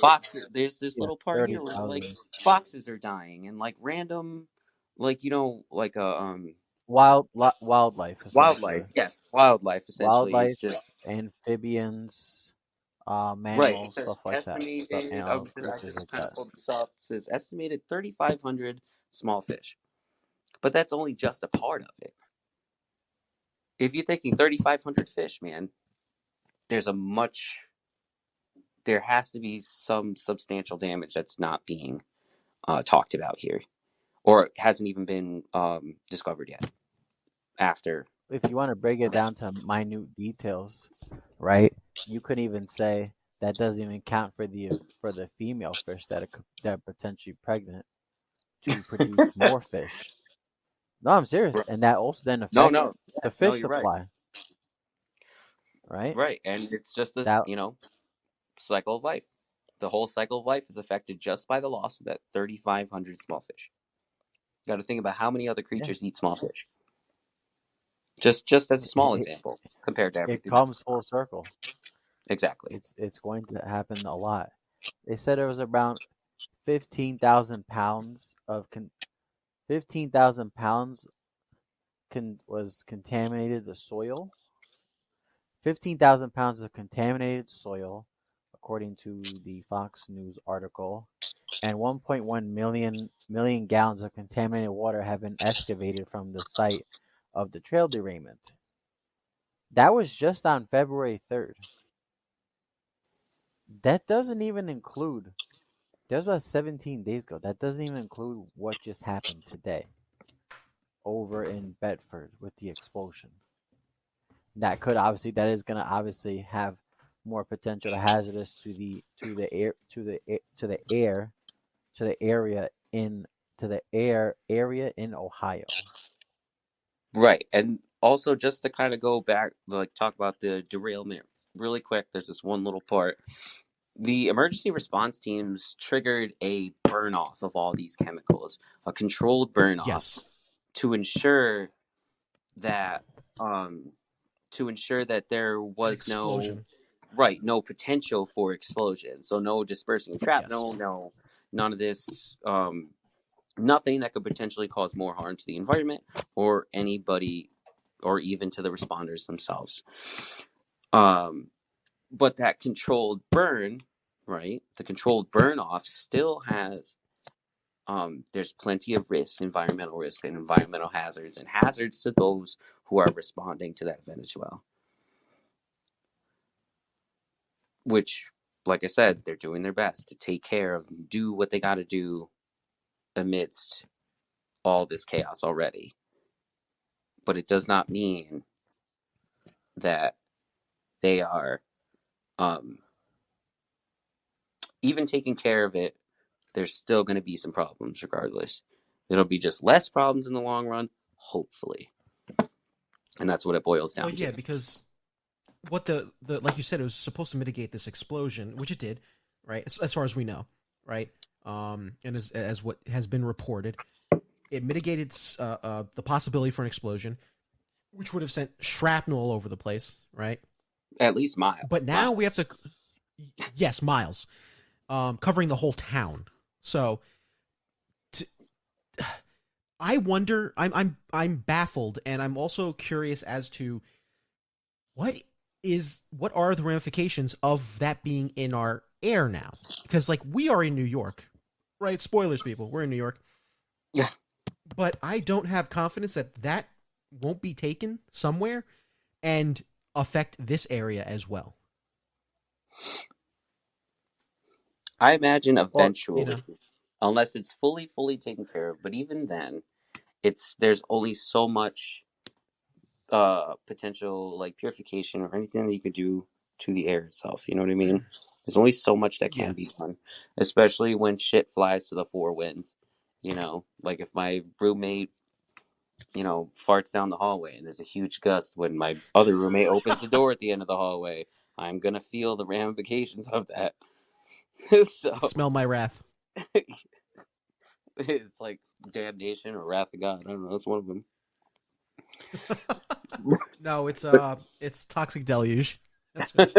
foxes. There's this little part here where like foxes are dying and like random, like like a wildlife. Yes, wildlife. Essentially, wildlife, just amphibians, mammals, stuff like that. Says estimated 3,500 small fish, but that's only just a part of it. If you're thinking 3,500 fish, man, there has to be some substantial damage that's not being talked about here, or hasn't even been discovered yet. After, if you want to break it down to minute details, right? You could even say that doesn't even count for the female fish that are potentially pregnant to produce more fish. No, I'm serious, and that also then affects the fish supply. Right. Right, and it's just the cycle of life. The whole cycle of life is affected just by the loss of that 3,500 small fish. You got to think about how many other creatures eat small fish. Just as a small example compared to everything. It comes full circle. Exactly. It's going to happen a lot. They said there was around 15,000 pounds of 15,000 pounds was contaminated the soil. 15,000 pounds of contaminated soil, according to the Fox News article, and 1.1 million gallons of contaminated water have been excavated from the site of the trail derailment. That was just on February 3rd. That doesn't even include, that was about 17 days ago. That doesn't even include what just happened today over in Bedford with the explosion. That is going to obviously have more potential to hazardous to the area in Ohio. Right. And also, just to kind of go back, like talk about the derailment really quick, there's this one little part. The emergency response teams triggered a burn off of all these chemicals, a controlled burn off, to ensure that there was no potential for explosion. So no dispersing of shrapnel, none of this, nothing that could potentially cause more harm to the environment or anybody, or even to the responders themselves. But that controlled burn, right? The controlled burn off still has, there's plenty of risk, environmental risk and environmental hazards, and hazards to those who are responding to that event as well. Which, like I said, they're doing their best to take care of, do what they got to do amidst all this chaos already. But it does not mean that they are, even taking care of it, there's still going to be some problems regardless. It'll be just less problems in the long run, hopefully. And that's what it boils down to. Yeah, because what the like you said, it was supposed to mitigate this explosion, which it did, right? As far as we know, right? And as what has been reported, it mitigated the possibility for an explosion, which would have sent shrapnel all over the place, right? At least miles. But now we have to, yes, miles, covering the whole town. So, I wonder. I'm baffled, and I'm also curious as to what are the ramifications of that being in our air now? Because like we are in New York, right? Spoilers, people. We're in New York. Yeah. But I don't have confidence that won't be taken somewhere and affect this area as well. I imagine eventually, unless it's fully taken care of, but even then, there's only so much potential like purification or anything that you could do to the air itself. You know what I mean? There's only so much that can be done, especially when shit flies to the four winds. You know, like if my roommate, farts down the hallway and there's a huge gust when my other roommate opens the door at the end of the hallway, I'm gonna feel the ramifications of that. So, smell my wrath. It's like damnation or wrath of God. I don't know. That's one of them. No, it's toxic deluge. That's right.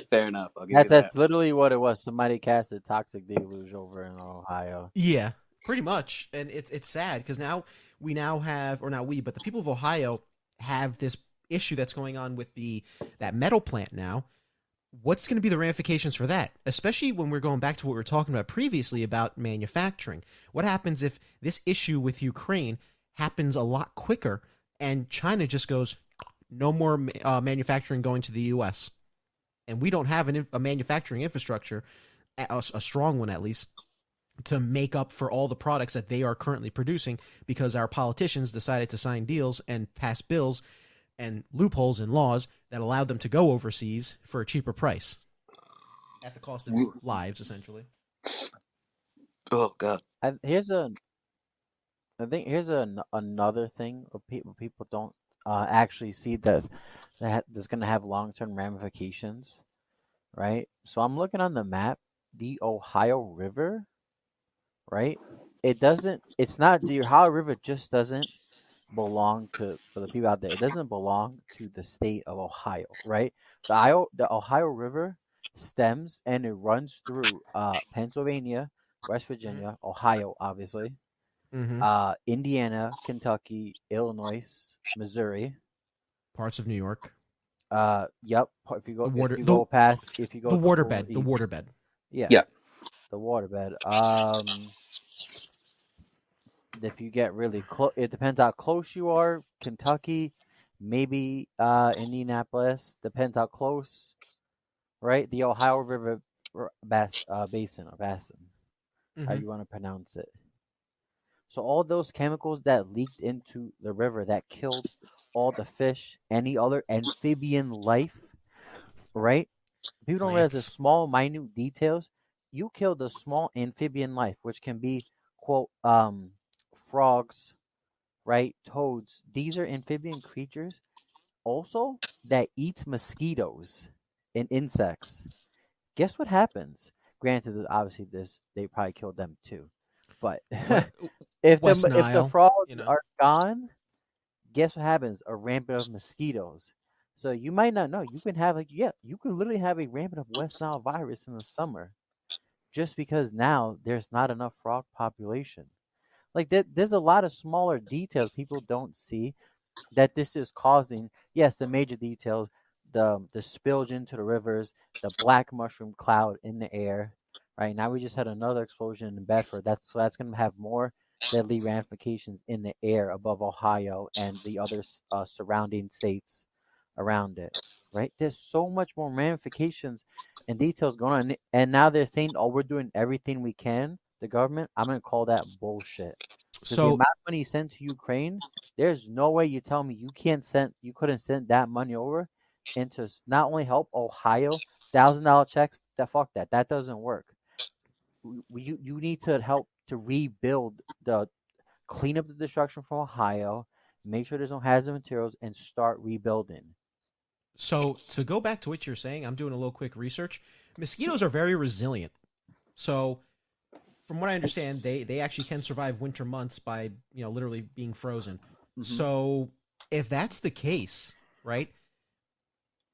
Fair enough. I'll give you that. That's literally what it was. Somebody casted toxic deluge over in Ohio. Yeah, pretty much, and it's sad because now but the people of Ohio have this issue that's going on with that metal plant now. What's going to be the ramifications for that? Especially when we're going back to what we were talking about previously about manufacturing. What happens if this issue with Ukraine happens a lot quicker and China just goes, no more manufacturing going to the U.S. And we don't have a manufacturing infrastructure, a strong one at least, to make up for all the products that they are currently producing because our politicians decided to sign deals and pass bills and loopholes in laws that allowed them to go overseas for a cheaper price at the cost of lives, essentially. Oh God! Here's another thing people don't actually see that's going to have long-term ramifications, right? So I'm looking on the map, the Ohio River, right? It's not, the Ohio River just doesn't belong to, for the people out there, it doesn't belong to the state of Ohio, right? The Ohio River stems and it runs through Pennsylvania, West Mm-hmm. Virginia, Ohio, obviously, Mm-hmm. Indiana, Kentucky, Illinois, Missouri. Parts of New York. Yep. The water. If you The go waterbed. toward The east, waterbed. yeah, Yeah. the waterbed. If you get really close, it depends how close you are. Kentucky, maybe Indianapolis, depends how close, right? The Ohio River basin, or basin, how Mm-hmm. you want to pronounce it. So all those chemicals that leaked into the river that killed all the fish, any other amphibian life, right? People don't realize the Plants. small, minute details. You killed a small amphibian life, which can be, quote, frogs, right? Toads. These are amphibian creatures also that eat mosquitoes and insects. Guess what happens? Granted, that obviously this they probably killed them too, but What? if West the Nile. frogs You know. are gone, guess what happens? A rampant of mosquitoes. So you might not know. You can have you can literally have a rampant of West Nile virus in the summer, just because now there's not enough frog population. Like there's a lot of smaller details people don't see that this is causing. Yes, the major details, the spillage into the rivers, the black mushroom cloud in the air. Right now, we just had another explosion in Bedford. That's going to have more deadly ramifications in the air above Ohio and the other surrounding states around it. Right, there's so much more ramifications and details going on, and now they're saying, "Oh, we're doing everything we can." The government, I'm going to call that bullshit. Because the So amount of money sent to Ukraine, there's no way you tell me you couldn't send that money over into not only help Ohio, $1,000 checks. That doesn't work. You need to help to rebuild, the clean up the destruction from Ohio, make sure there's no hazardous materials, and start rebuilding. So to go back to what you're saying, I'm doing a little quick research. Mosquitoes are very resilient. So from what I understand, they actually can survive winter months by literally being frozen. Hmm. So if that's the case, right?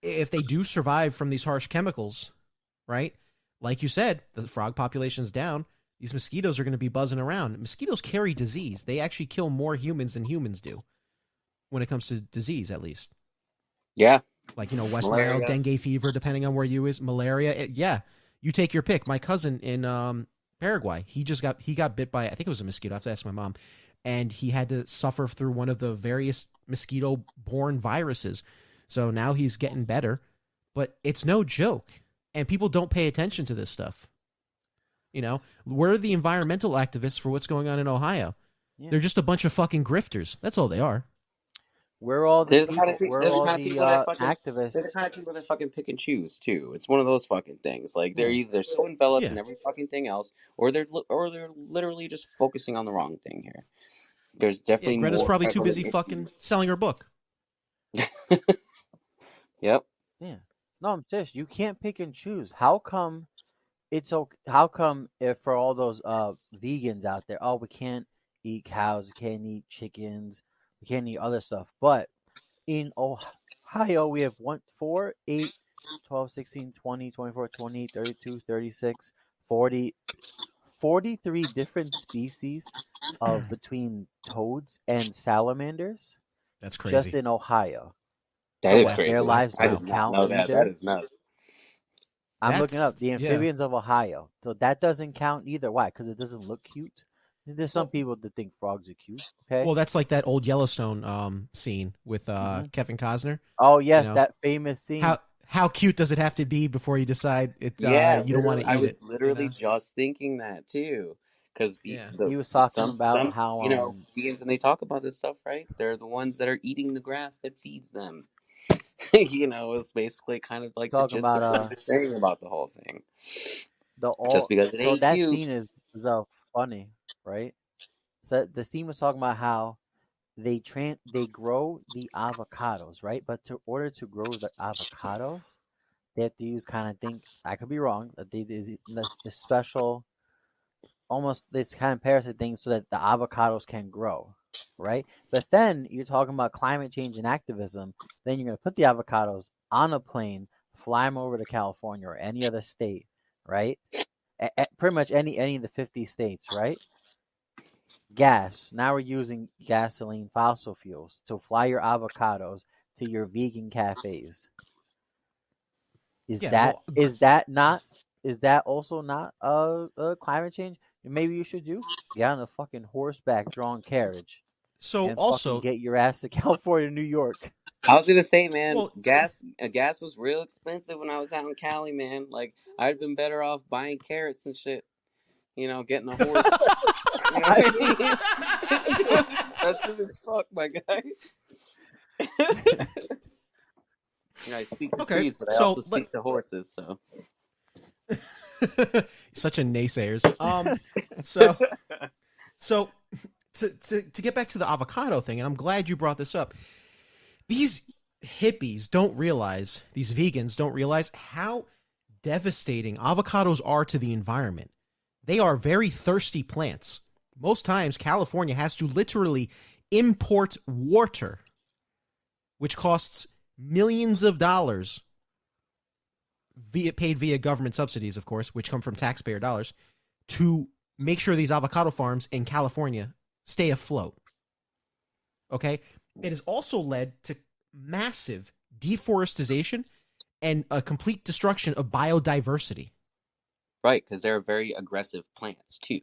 If they do survive from these harsh chemicals, right? Like you said, the frog population's down. These mosquitoes are going to be buzzing around. Mosquitoes carry disease. They actually kill more humans than humans do when it comes to disease, at least. Yeah. Like West Nile, Malaria. dengue fever, depending on where you is, malaria. Yeah, you take your pick. My cousin in Paraguay, he got bit by, I think it was a mosquito. I have to ask my mom, and he had to suffer through one of the various mosquito-borne viruses. So now he's getting better, but it's no joke, and people don't pay attention to this stuff. We're the environmental activists for what's going on in Ohio. Yeah. They're just a bunch of fucking grifters. That's all they are. We're all the people. We're There's the all kind of the people that fucking they're the activists. kind of people that fucking pick and choose too. It's one of those fucking things. Like they're Yeah. either so enveloped Yeah, in every fucking thing else, or they're literally just focusing on the wrong thing here. There's yeah. definitely Greta's more probably too prevalent busy issues. fucking selling her book. Yep. Yeah. No, I'm serious. You can't pick and choose. How come it's okay? How come, if for all those vegans out there, oh, we can't eat cows, we can't eat chickens, we can't eat other stuff. But in Ohio, we have 1, 4, 8, 12, 16, 20, 24, 28, 32, 36, 40, 43 different species of between toads and salamanders That's just crazy. in Ohio. That So is what? Their crazy. lives I Wow. don't did not count know that. That either. is nuts. I'm looking That's up the yeah. amphibians of Ohio. So that doesn't count either. Why? Because it doesn't look cute. There's some Well, people that think frogs are cute. Okay. well, that's like that old Yellowstone scene with Hmm. Kevin Costner. Oh You yes, know that famous scene. how cute does it have to be before you decide Yeah, you don't want to I eat was it? literally just thinking that too, because Yeah. He was talking about some how vegans when they talk about this stuff, right? They're the ones that are eating the grass that feeds them. It's basically kind of like the talking gist about of what they're saying about the whole thing. the Just all. because it So ain't that cute. scene is funny, right? So the scene was talking about how they grow the avocados, right? But to order to grow the avocados, they have to use kind of thing. I could be wrong. That they do this special, almost this kind of parasite thing, so that the avocados can grow, right? But then you're talking about climate change and activism. Then you're gonna put the avocados on a plane, fly them over to California or any other state, right? Pretty much any of the 50 states, right? Gas. Now we're using gasoline, fossil fuels to fly your avocados to your vegan cafes. Is that also not climate change? Maybe you should get on a fucking horseback drawn carriage So and also fucking get your ass to California, New York. I was gonna say, man, well, gas was real expensive when I was out in Cali, man. Like, I'd been better off buying carrots and shit. You know, getting a horse. You know what I mean? That's good as fuck, my guy. I speak to trees, but I also speak to horses. So, such a naysayers. So to get back to the avocado thing, and I'm glad you brought this up. These hippies don't realize, these vegans don't realize how devastating avocados are to the environment. They are very thirsty plants. Most times, California has to literally import water, which costs millions of dollars, paid via government subsidies, of course, which come from taxpayer dollars, to make sure these avocado farms in California stay afloat. Okay? It has also led to massive deforestation and a complete destruction of biodiversity. Right, because they're very aggressive plants, too.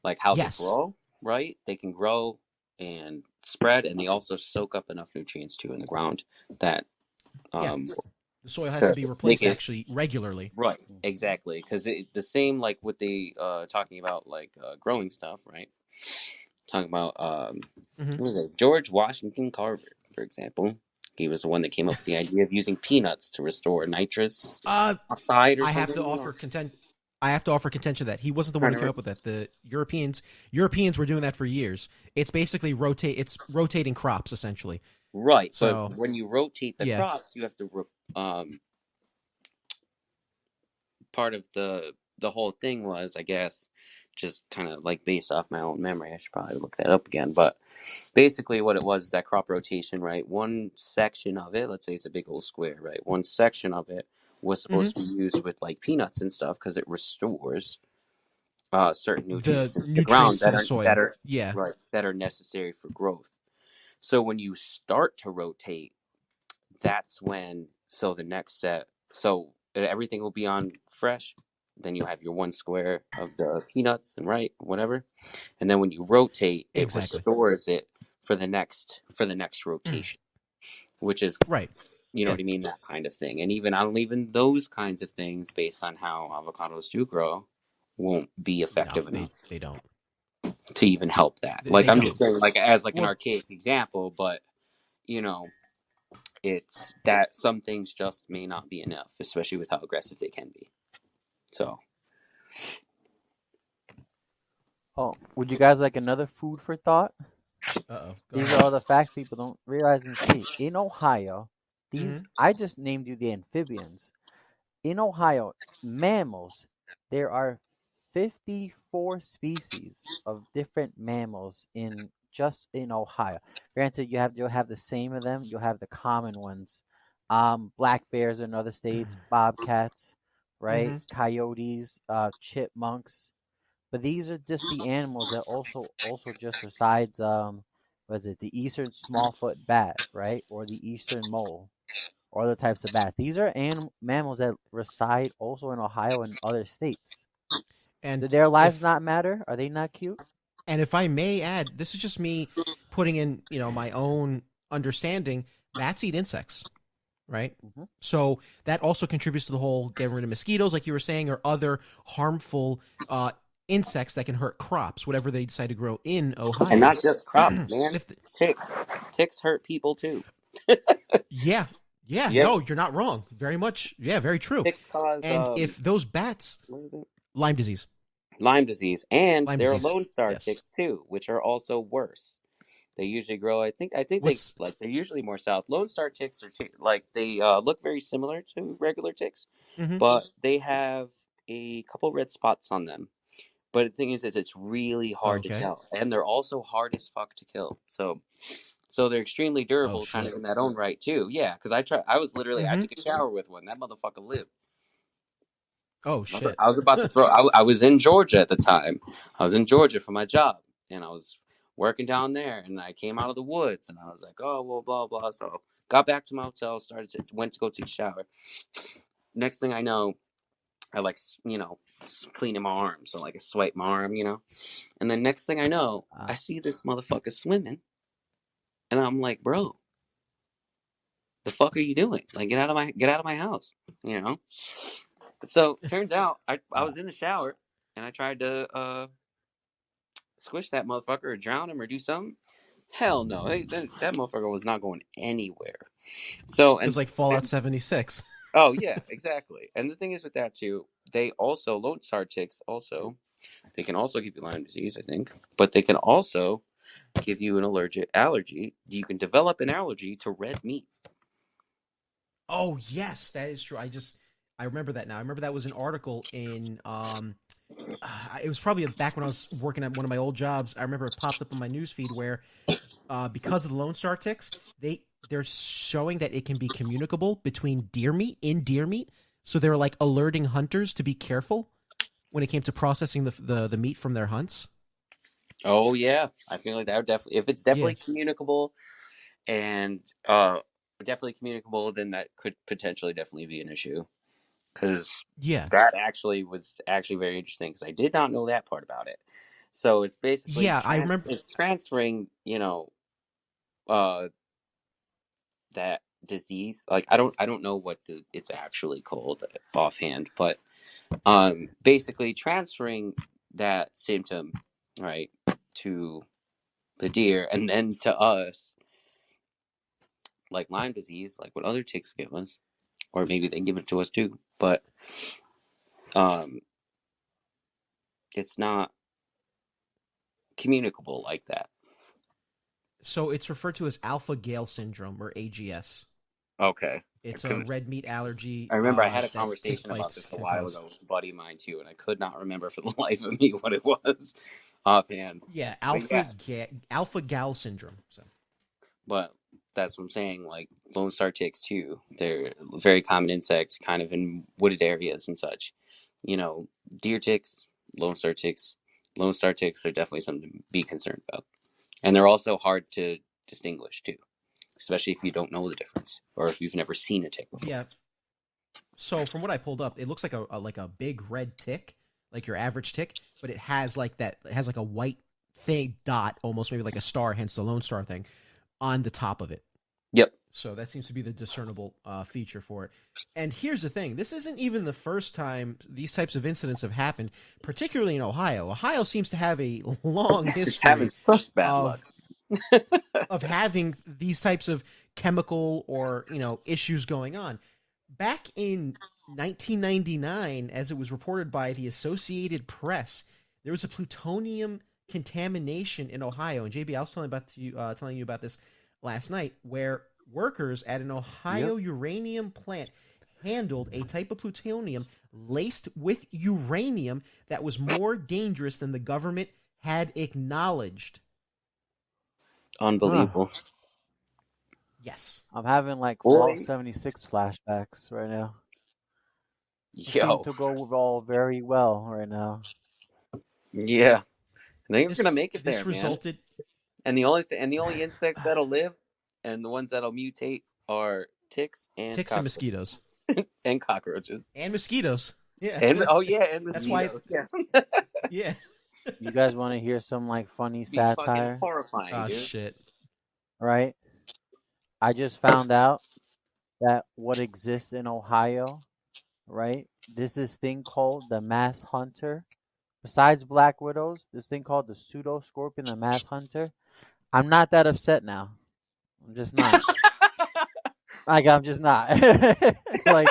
Like how they grow, right? They can grow and spread, and they also soak up enough nutrients, too, in the ground that... the soil has to be replaced, actually, regularly. Right, exactly. Because the same, like, what they talking about, like, growing stuff, right? Talking about, what was it? George Washington Carver, for example. He was the one that came up with the idea of using peanuts to restore nitrous oxide or something. I have to offer contention that he wasn't the one who came up with that. The Europeans were doing that for years. It's basically rotating crops, essentially. Right. So when you rotate the crops, you have to part of the whole thing was, I guess, just kind of like based off my own memory. I should probably look that up again. But basically what it was is that crop rotation, right? One section of it, let's say it's a big old square, right? One section of it was supposed to be used with like peanuts and stuff because it restores certain nutrients the in the ground to the soil. that are necessary for growth. So when you start to rotate, that's when the next set, so everything will be on fresh. Then you have your one square of the peanuts and whatever, and then when you rotate, it restores it for the next rotation, which is right. You know what I mean? That kind of thing. And even those kinds of things, based on how avocados do grow, won't be effective enough. They don't. To even help that. I'm just saying, as an archaic example, but, it's that some things just may not be enough, especially with how aggressive they can be. So. Oh, would you guys like another food for thought? These are all the facts people don't realize and see. In Ohio, I just named you the amphibians. In Ohio, mammals, there are 54 species of different mammals just in Ohio. Granted, you'll have the same of them. You'll have the common ones. Black bears in other states, bobcats, right? Coyotes, chipmunks. But these are just the animals that also just resides the eastern smallfoot bat, right? Or the eastern mole, or other types of bats. These are mammals that reside also in Ohio and other states. And do their lives not matter? Are they not cute? And if I may add, this is just me putting in, my own understanding. Bats eat insects, right? So that also contributes to the whole getting rid of mosquitoes, like you were saying, or other harmful insects that can hurt crops, whatever they decide to grow in Ohio. And not just crops, man. Ticks hurt people too. Yeah. No, you're not wrong. Very much. Yeah, very true. Ticks cause, and if those bats, Lyme disease, and they're a Lone Star tick too, which are also worse. They usually grow. I think they're usually more south. Lone Star ticks are they look very similar to regular ticks, but they have a couple red spots on them. But the thing is it's really hard to tell, and they're also hard as fuck to kill. So they're extremely durable, kind of in that own right too. Yeah, because I took a shower with one. That motherfucker lived. Oh shit! I was about to throw. I was in Georgia at the time. I was in Georgia for my job, and I was working down there. And I came out of the woods, and I was like, "Oh well, blah blah." So got back to my hotel, went to go take a shower. Next thing I know, I cleaning my arm, so I swipe my arm, And then next thing I know, I see this motherfucker swimming, and I'm like, "Bro, the fuck are you doing? Like, get out of my house, So turns out I was in the shower and I tried to squish that motherfucker or drown him or do something. Hell no, that motherfucker was not going anywhere. So it was like Fallout 76. Oh yeah, exactly. And the thing is with that too, they also Lone Star ticks they can also give you Lyme disease, I think, but they can also give you an allergy. You can develop an allergy to red meat. Oh yes, that is true. I remember that now. I remember that was an article in it was probably back when I was working at one of my old jobs. I remember it popped up on my newsfeed where because of the Lone Star ticks, they're showing that it can be communicable between deer meat. So they were like alerting hunters to be careful when it came to processing the meat from their hunts. Oh yeah, I feel like that would definitely, if it's definitely communicable and definitely communicable, then that could potentially definitely be an issue. Because that was actually very interesting because I did not know that part about it. So it's basically I remember it's transferring, that disease. Like I don't know what it's actually called offhand, but basically transferring that symptom, right, to the deer and then to us, like Lyme disease, like what other ticks give us, or maybe they give it to us too, but it's not communicable like that. So it's referred to as alpha-gal syndrome, or AGS. Okay. It's a red meat allergy. I remember I had a conversation about this a while ago with a buddy of mine too, and I could not remember for the life of me what it was offhand. Yeah, alpha-gal syndrome. So. But that's what I'm saying. Like Lone Star ticks too. They're a very common insect, kind of in wooded areas and such. Deer ticks, Lone Star ticks. Lone Star ticks are definitely something to be concerned about, and they're also hard to distinguish too, especially if you don't know the difference or if you've never seen a tick before. Yeah. So from what I pulled up, it looks like a big red tick, like your average tick, but it has like that. It has like a white thing dot, almost maybe like a star, hence the Lone Star thing, on the top of it. Yep. So that seems to be the discernible feature for it. And here's the thing. This isn't even the first time these types of incidents have happened, particularly in Ohio. Ohio seems to have a long history of having these types of chemical or, issues going on. Back in 1999, as it was reported by the Associated Press, there was a plutonium contamination in Ohio. And JB, I was telling you about this last night, where workers at an Ohio uranium plant handled a type of plutonium laced with uranium that was more dangerous than the government had acknowledged. Unbelievable. Yes. I'm having like Fallout 76 flashbacks right now. Seem to go all very well right now. Yeah. They're gonna make it there, resulted... man. And the only insects that'll live and the ones that'll mutate are ticks and mosquitoes. And cockroaches. And mosquitoes. Yeah. And mosquitoes. That's why yeah. You guys want to hear some like funny satire? Horrifying, oh, dude. Shit. Right? I just found out that what exists in Ohio, right? There's this thing called the mass hunter. Besides black widows, this thing called the pseudo scorpion, the mass hunter. I'm not that upset now. I'm just not. I'm just not. Like,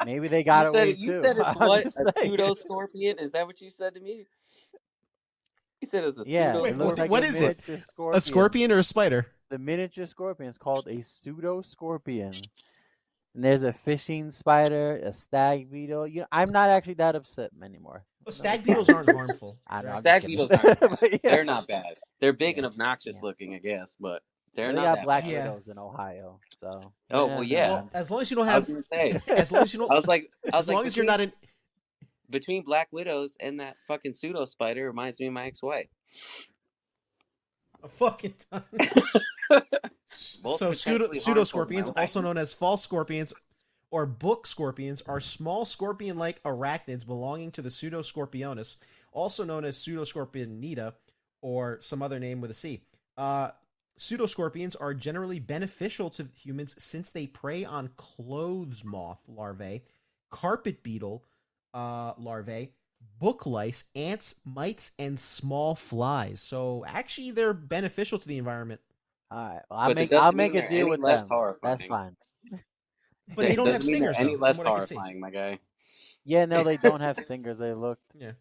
maybe they got away too. You said it's what? A pseudo scorpion? Is that what you said to me? said it was a Yeah, pseudo it looks like what a is it? miniature A scorpion. scorpion or a spider? The miniature scorpion is called a pseudo scorpion. And there's a fishing spider, a stag beetle. I'm not actually that upset anymore. Well, stag beetles aren't harmful. I know. I'm Stag just beetles kidding. aren't bad. Yeah. They're not bad. They're big Yeah. and obnoxious looking, I guess, but they're They not got that black bad. widows in Ohio, so. Oh well, yeah. Well, as long as you don't I was have, gonna say. as long as you don't, I was like, as long as you're not in. Between black widows and that fucking pseudo spider reminds me of my ex-wife. A fucking ton. So pseudo scorpions, also known as false scorpions or book scorpions, are small scorpion-like arachnids belonging to the Pseudoscorpionus, also known as Pseudoscorpionida or some other name with a C. Pseudoscorpions are generally beneficial to humans since they prey on clothes moth larvae, carpet beetle larvae, book lice, ants, mites, and small flies. So actually, they're beneficial to the environment. All right, well, I'll make a deal with them. Horrifying. That's fine. But they don't have stingers, though, from what I can see. My guy. Yeah, no, they don't have stingers. They look. Yeah.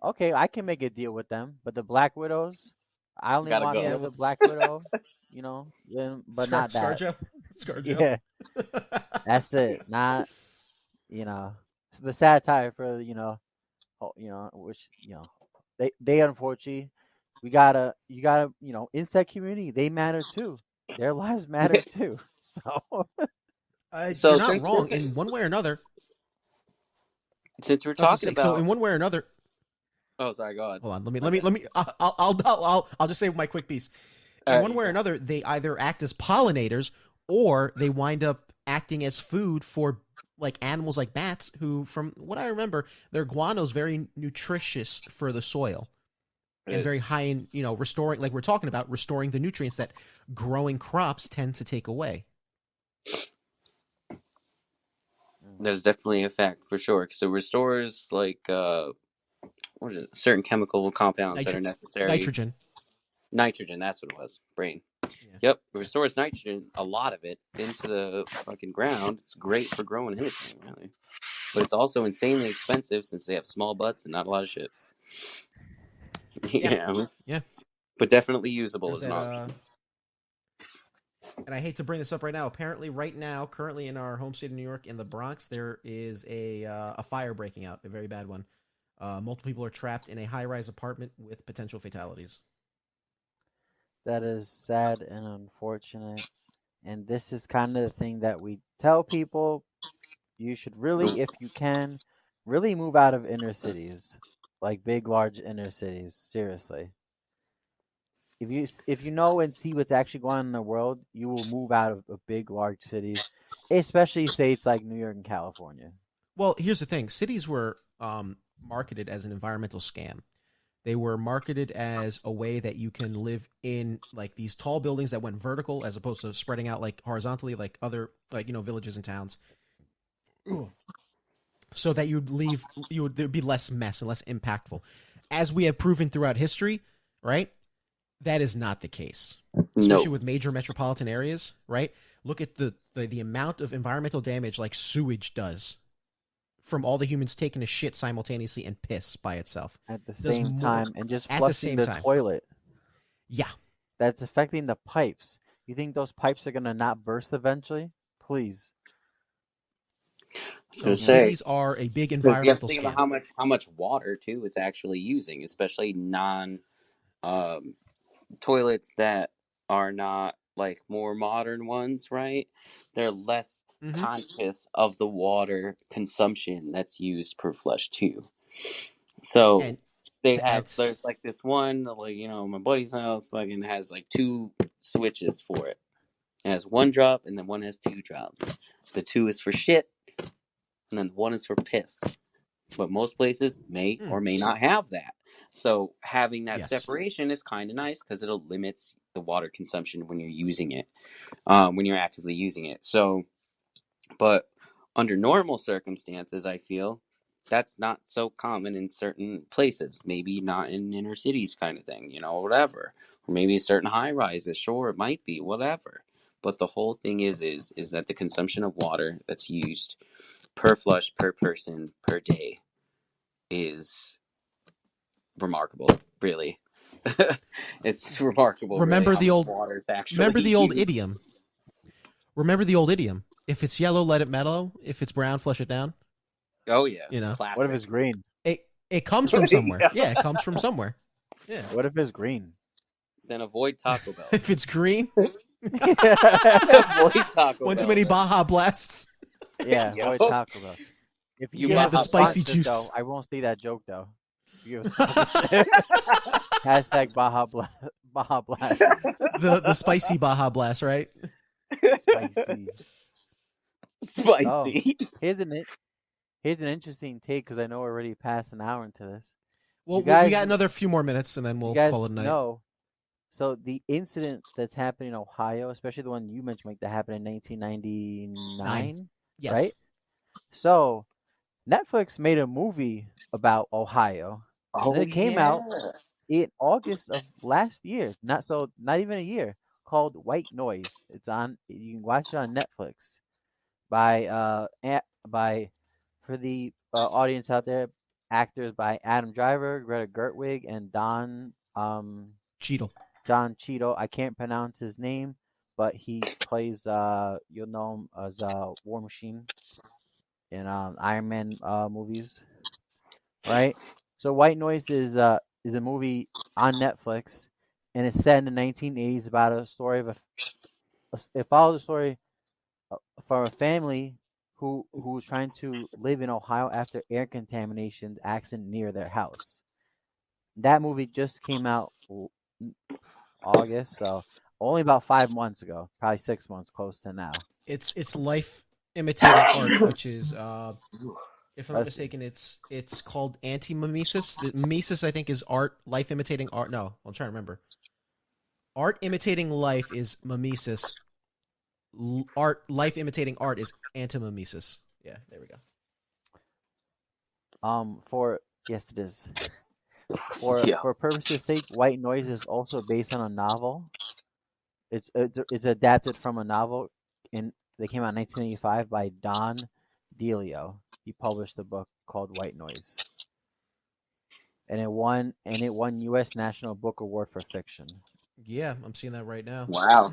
Okay, I can make a deal with them, but the black widows, I only want the black widow, but not that. ScarJo. Yeah, that's it. Not, but satire for which they unfortunately you gotta insect community, they matter too. Their lives matter too. So you're not wrong in one way or another. Since we're talking about, so in one way or another. Oh, sorry. Go ahead. Hold on. Let me. I'll just say my quick piece. In one way or another, they either act as pollinators or they wind up acting as food for like animals like bats, who, from what I remember, their guano is very nutritious for the soil and very high in restoring, like we're talking about, restoring the nutrients that growing crops tend to take away. There's definitely a fact for sure. So it restores like certain chemical compounds that are necessary. Nitrogen, that's what it was. Brain. Yeah. Yep, it restores nitrogen, a lot of it, into the fucking ground. It's great for growing anything, really. But it's also insanely expensive since they have small butts and not a lot of shit. Yeah. But definitely usable as an option. And I hate to bring this up right now. Apparently, right now, currently in our home state of New York, in the Bronx, there is a fire breaking out, a very bad one. Multiple people are trapped in a high-rise apartment with potential fatalities. That is sad and unfortunate. And this is kind of the thing that we tell people. You should really, if you can, really move out of inner cities, like big, large inner cities. Seriously. If you know and see what's actually going on in the world, you will move out of big, large cities, especially states like New York and California. Well, here's the thing. Cities were marketed as an environmental scam. They were marketed as a way that you can live in like these tall buildings that went vertical as opposed to spreading out like horizontally like other villages and towns. So that there'd be less mess and less impactful. As we have proven throughout history, right? That is not the case. Especially with major metropolitan areas, right? Look at the amount of environmental damage like sewage does from all the humans taking a shit simultaneously and piss by itself. At the same time, and just flushing the toilet. Yeah. That's affecting the pipes. You think those pipes are going to not burst eventually? Please. So cities are a big environmental scam. Think about how much water, too, it's actually using, especially toilets that are not like more modern ones, right? They're less conscious of the water consumption that's used per flush too. So there's like this one, like my buddy's house fucking has like 2 switches for it. It has 1 drop and then one has 2 drops. The 2 is for shit, and then 1 is for piss. But most places may or may not have that. So having that separation is kind of nice because it'll limit the water consumption when you're using it, when you're actively using it. So, but under normal circumstances, I feel that's not so common in certain places. Maybe not in inner cities kind of thing, whatever. Or maybe certain high rises, sure, it might be, whatever. But the whole thing is that the consumption of water that's used per flush, per person, per day is remarkable, really. It's remarkable. Remember really, the old water's actually remember the old huge. idiom. Remember the old idiom. If it's yellow, let it mellow. If it's brown, flush it down. Oh yeah, You know. classic. What if it's green? It comes from somewhere. Yeah, it comes from somewhere. Yeah. What if it's green? Then avoid Taco Bell. If it's green, Avoid Taco one too Bell. many Baja Blasts. Yeah, Yo. avoid Taco Bell. If You give get us the a spicy sponsor, juice. though, I won't say that joke though. You give us sponsorship. Hashtag Baja Blast. The spicy Baja Blast, right? Spicy. Spicy. Here's an interesting take because I know we're already past an hour into this. Well, You guys- we got another few more minutes, and then we'll you guys call it a night. know. So the incident that's happening in Ohio, especially the one you mentioned, Mike, that happened in 1999, Yes. right? So Netflix made a movie about Ohio. Oh, And it came out in August of last year. Not even a year. Called White Noise. It's on. You can watch it on Netflix. By for the audience out there, actors by Adam Driver, Greta Gerwig, and Cheadle. Don Cheadle. I can't pronounce his name, but he plays you'll know him as War Machine in Iron Man movies, right? So White Noise is a movie on Netflix, and it's set in the 1980s about a story of it follows the story from a family who was trying to live in Ohio after air contamination accident near their house. That movie just came out August, so only about 5 months ago, probably 6 months, close to now. It's life imitating art, which is if I'm not mistaken, it's called anti-mimesis. The mimesis, I think, is art, life imitating art. No, I'm trying to remember. Art imitating life is mimesis. Life imitating art is anti-mimesis. Yeah, there we go. Yes, it is. For purposes' sake, White Noise is also based on a novel. It's adapted from a novel, and they came out in 1985 by Don DeLeo. He published a book called White Noise, and it won U.S. National Book Award for fiction. Yeah, I'm seeing that right now. Wow.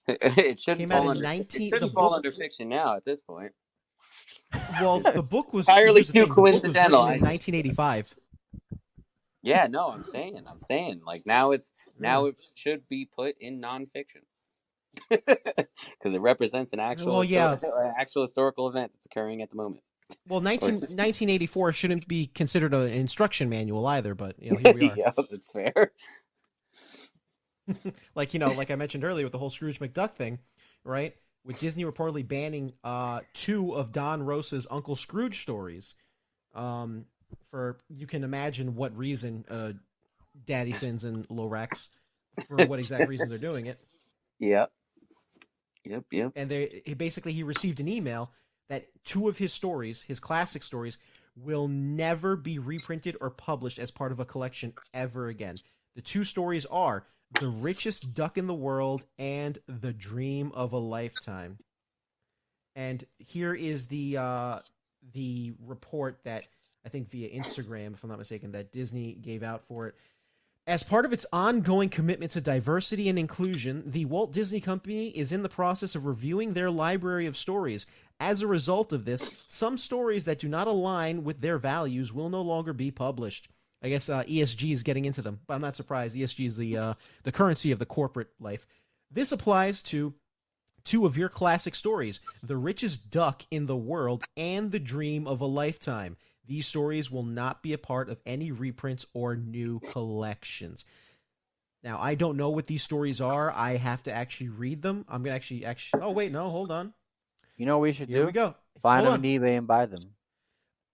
It shouldn't Came out fall in under 19 it the shouldn't fall book. under fiction now at this point. Well, the book was Entirely here's the thing, too the book was coincidental. written in 1985. Yeah, no, I'm saying like now it should be put in nonfiction. Because it represents an actual actual historical event that's occurring at the moment. Well, 1984 shouldn't be considered an instruction manual either, but here we are. Yeah, that's fair. Like I mentioned earlier with the whole Scrooge McDuck thing, right? With Disney reportedly banning 2 of Don Rosa's Uncle Scrooge stories, for you can imagine what reason, Daddy Sins and LoRax, for what exact reasons they're doing it. Yep. And he received an email that 2 of his stories, his classic stories, will never be reprinted or published as part of a collection ever again. The 2 stories are The Richest Duck in the World and The Dream of a Lifetime. And here is the report that I think via Instagram, if I'm not mistaken, that Disney gave out for it. As part of its ongoing commitment to diversity and inclusion, the Walt Disney Company is in the process of reviewing their library of stories. As a result of this, some stories that do not align with their values will no longer be published. I guess ESG is getting into them, but I'm not surprised. ESG is the currency of the corporate life. This applies to 2 of your classic stories, The Richest Duck in the World and The Dream of a Lifetime. These stories will not be a part of any reprints or new collections. Now, I don't know what these stories are. I have to actually read them. I'm going to actually... Oh, wait, no, hold on. You know what we should do? Here we go. Find them on eBay and buy them.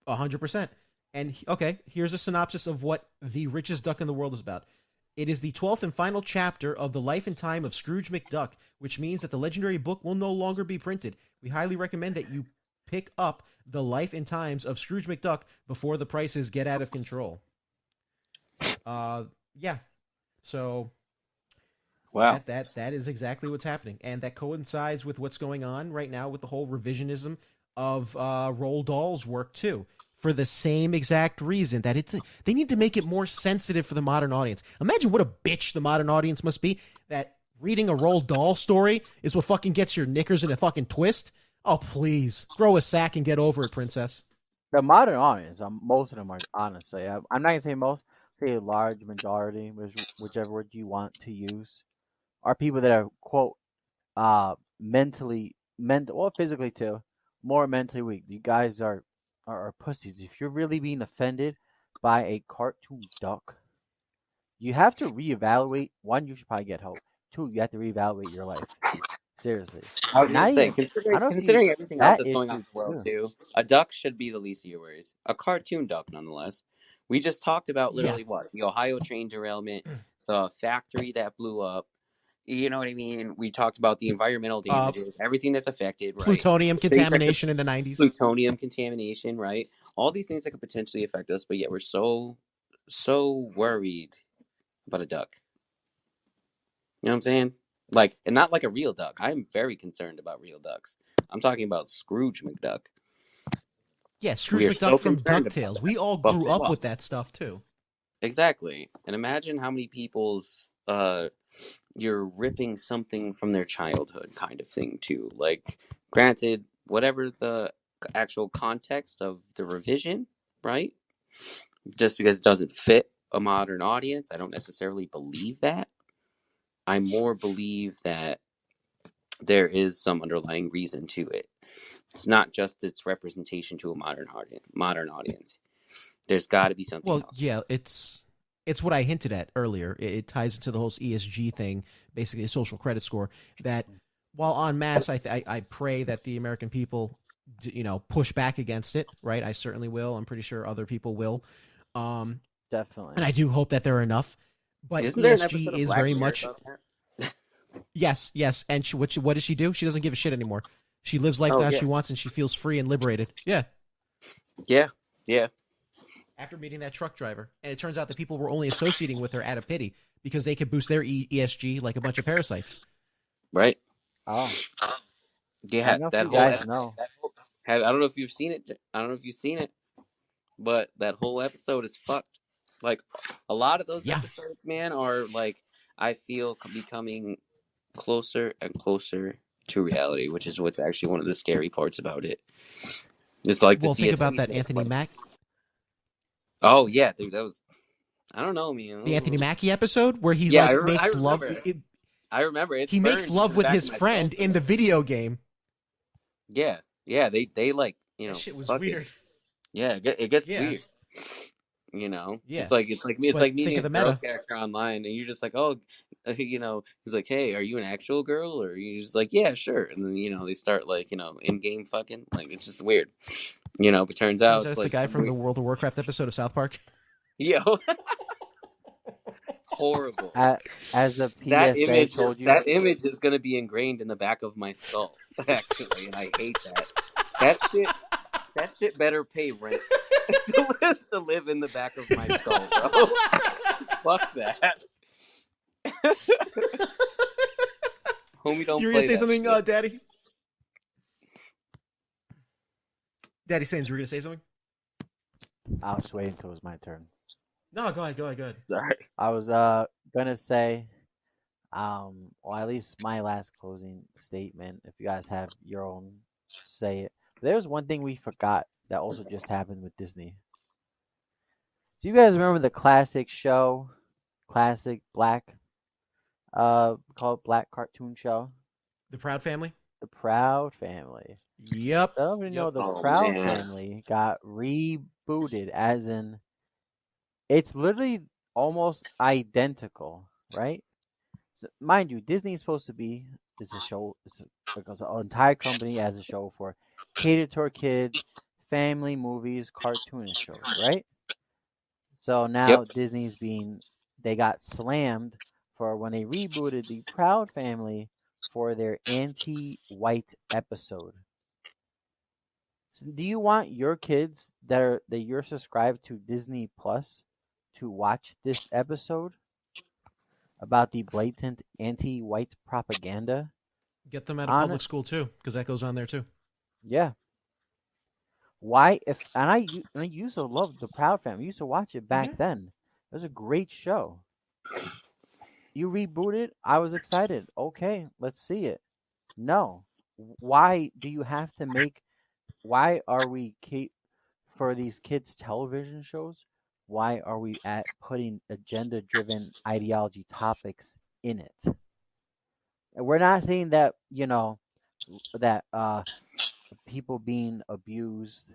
100%. And, okay, here's a synopsis of what The Richest Duck in the World is about. It is the 12th and final chapter of the life and time of Scrooge McDuck, which means that the legendary book will no longer be printed. We highly recommend that you pick up The Life and Times of Scrooge McDuck before the prices get out of control. Yeah. So, wow, that is exactly what's happening, and that coincides with what's going on right now with the whole revisionism of Roald Dahl's work too. for the same exact reason that they need to make it more sensitive for the modern audience. Imagine what a bitch the modern audience must be that reading a Roald Dahl story is what fucking gets your knickers in a fucking twist. Oh, please. Throw a sack and get over it, princess. The modern audience, most of them are, honestly, I'm not going to say most, say a large majority, whichever word you want to use, are people that are, quote, or physically too, more mentally weak. You guys are pussies. If you're really being offended by a cartoon duck, you have to reevaluate. One, you should probably get help. Two, you have to reevaluate your life. Seriously. I was Not gonna say, even. I don't know if considering everything else that's going on issue in the world too. too, a duck should be the least of your worries. A cartoon duck, nonetheless. We just talked about literally what the Ohio train derailment, the factory that blew up. You know what I mean? We talked about the environmental damages, everything that's affected, right? Plutonium contamination in the 90s. Plutonium contamination, right? All these things that could potentially affect us, but yet we're so worried about a duck. You know what I'm saying? Like, and not like a real duck. I'm very concerned about real ducks. I'm talking about Scrooge McDuck. Yeah, Scrooge McDuck from DuckTales. We all grew up with that stuff too. Exactly. And imagine how many people's you're ripping something from their childhood kind of thing too. Like, granted, whatever the actual context of the revision, right? Just because it doesn't fit a modern audience, I don't necessarily believe that. I more believe that there is some underlying reason to it. It's not just its representation to a modern audience. There's got to be something else. Well, yeah, it's what I hinted at earlier. It ties into the whole ESG thing, basically a social credit score. That while en masse, I pray that the American people, push back against it. Right, I certainly will. I'm pretty sure other people will. Definitely, and I do hope that there are enough. But Isn't ESG is very much. Yes, and what does she do? She doesn't give a shit anymore. She lives life how she wants, and she feels free and liberated. Yeah. After meeting that truck driver, and it turns out that people were only associating with her out of pity because they could boost their ESG like a bunch of parasites. Right. Oh. Yeah, that whole. I don't know if you've seen it. But that whole episode is fucked. Like, a lot of those episodes, man, are like, I feel becoming closer and closer to reality, which is what's actually one of the scary parts about it. It's like, think about that Anthony Mack. Oh yeah, dude, that was. I don't know, man. The Anthony Mackie episode where he makes love. I remember it. He makes love with his friend in the video game. Yeah, they like that shit was weird. Yeah, it gets weird. It's like meeting a girl character online, and you're just like, oh, he's like, hey, are you an actual girl, or you're just like, yeah, sure, and then they start like in-game fucking, like, it's just weird, but turns out it's like, the guy from the World of Warcraft episode of South Park. Yo. Horrible. As a PSA told you, that image is gonna be ingrained in the back of my skull, actually, and I hate that shit better pay rent to live in the back of my skull, bro. Fuck that. Homie, don't. You were gonna say something, Daddy? Daddy Sames, you were gonna say something? I'll just wait until it's my turn. No, go ahead. Sorry. I was gonna say, well, at least my last closing statement. If you guys have your own, say it. There's one thing we forgot that also just happened with Disney. Do you guys remember the classic black, called Black cartoon show? The Proud Family? The Proud Family. Yep. Some of you know the Proud Family got rebooted, as in, it's literally almost identical, right? So, mind you, Disney is supposed to be a show, because an entire company as a show for cater to our kids, family movies, cartoon shows, right? So now Disney's they got slammed for when they rebooted the Proud Family for their anti-white episode. So do you want your kids that you're subscribed to Disney Plus to watch this episode about the blatant anti-white propaganda? Get them out of public school too, because that goes on there too. Yeah. Why? I used to love the Proud Family. I used to watch it back then. It was a great show. You rebooted. I was excited. Okay, let's see it. No. Why do you have to make? Why are we for these kids' television shows? Why are we putting agenda-driven ideology topics in it? And we're not saying that that people being abused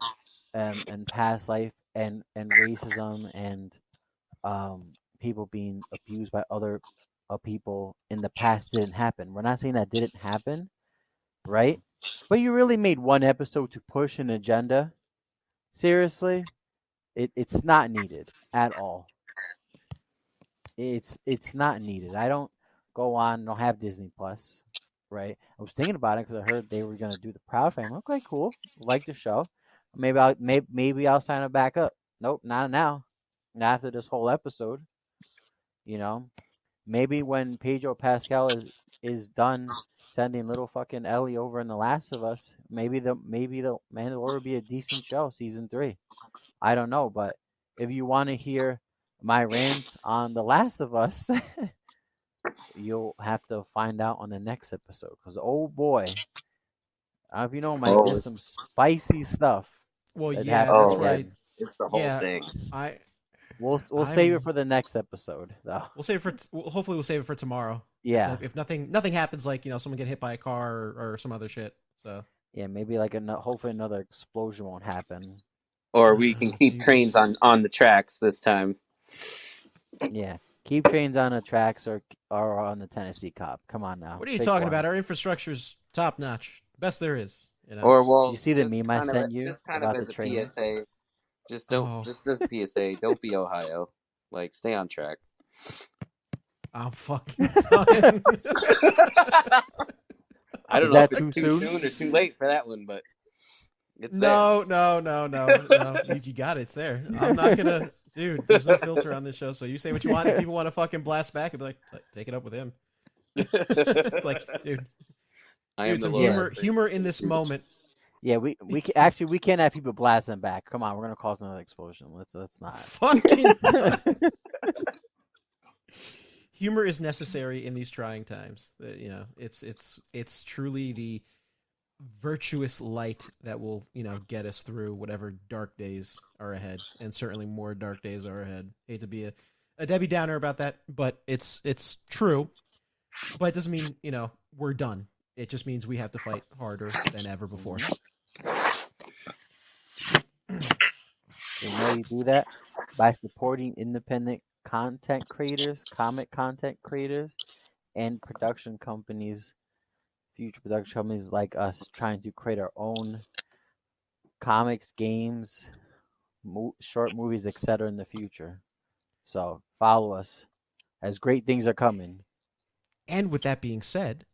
and past life and racism and people being abused by other people in the past didn't happen. We're not saying that didn't happen, right? But you really made one episode to push an agenda. Seriously, it's not needed at all. It's not needed. I don't don't have Disney Plus, right? I was thinking about it because I heard they were gonna do the Proud Family. Okay, cool. Like the show. Maybe I'll sign it back up. Nope, not now. Not after this whole episode. Maybe when Pedro Pascal is done sending little fucking Ellie over in The Last of Us, maybe the Mandalorian will be a decent show, season 3. I don't know, but if you want to hear my rant on The Last of Us, you'll have to find out on the next episode. Because oh boy, I don't know if you know, Mike, there's some spicy stuff. Well, yeah, that's right. It's the whole thing. We'll save it for the next episode, though. Hopefully we'll save it for tomorrow. Yeah. If nothing happens, like someone get hit by a car or some other shit. So yeah, maybe hopefully another explosion won't happen. Or we can keep trains on the tracks this time. Yeah, keep trains on the tracks or on the Tennessee Cop. Come on now. What are you talking about? Our infrastructure's top notch, best there is. Or you see the meme I sent you just kind about of as the a trains? PSA. Just as a PSA, don't be Ohio. Like, stay on track. I'm fucking done. I don't know if it's too soon or too late for that one, but it's No. You got it. It's there. I'm not gonna, dude. There's no filter on this show, so you say what you want. If people want to fucking blast back, I'd be like, take it up with him. Like, dude. Some humor in this moment. Yeah, we can't have people blasting back. Come on, we're gonna cause another explosion. Let's not. Fucking. Humor is necessary in these trying times. It's truly the virtuous light that will get us through whatever dark days are ahead, and certainly more dark days are ahead. Hate to be a Debbie Downer about that, but it's true. But it doesn't mean we're done. It just means we have to fight harder than ever before. You know you do that by supporting independent content creators, comic content creators, and production companies, future production companies like us, trying to create our own comics, games, short movies, etc. in the future. So follow us, as great things are coming. And with that being said,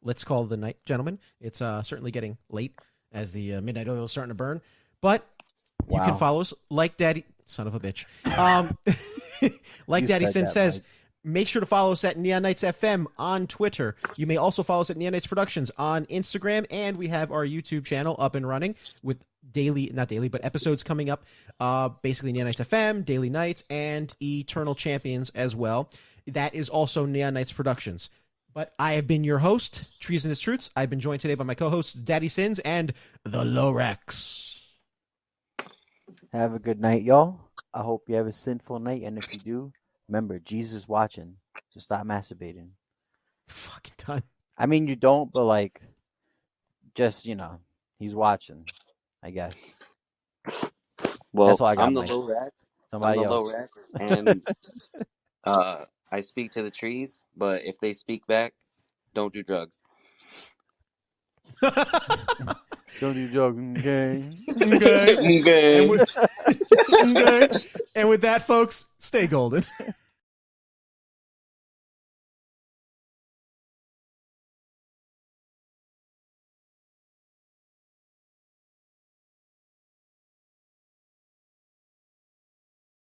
let's call it the night, gentlemen. It's certainly getting late as the midnight oil is starting to burn. But you can follow us like Daddy... Son of a bitch. Like Daddy Sin says, Mike. Make sure to follow us at Neon Nights FM on Twitter. You may also follow us at Neon Nights Productions on Instagram. And we have our YouTube channel up and running with episodes coming up. Basically Neon Nights FM, Daily Nights, and Eternal Champions as well. That is also Neon Nights Productions. But I have been your host, Treasonous Truths. I've been joined today by my co-hosts, Daddy Sins and the LoRax. Have a good night, y'all. I hope you have a sinful night, and if you do, remember, Jesus is watching, so stop masturbating. Fucking done. I mean, you don't, but just, he's watching, I guess. Well, that's all I got, I'm the Mike. LoRax. Somebody else. And I speak to the trees, but if they speak back, don't do drugs. Don't do drugs, okay? Okay. And with that, folks, stay golden.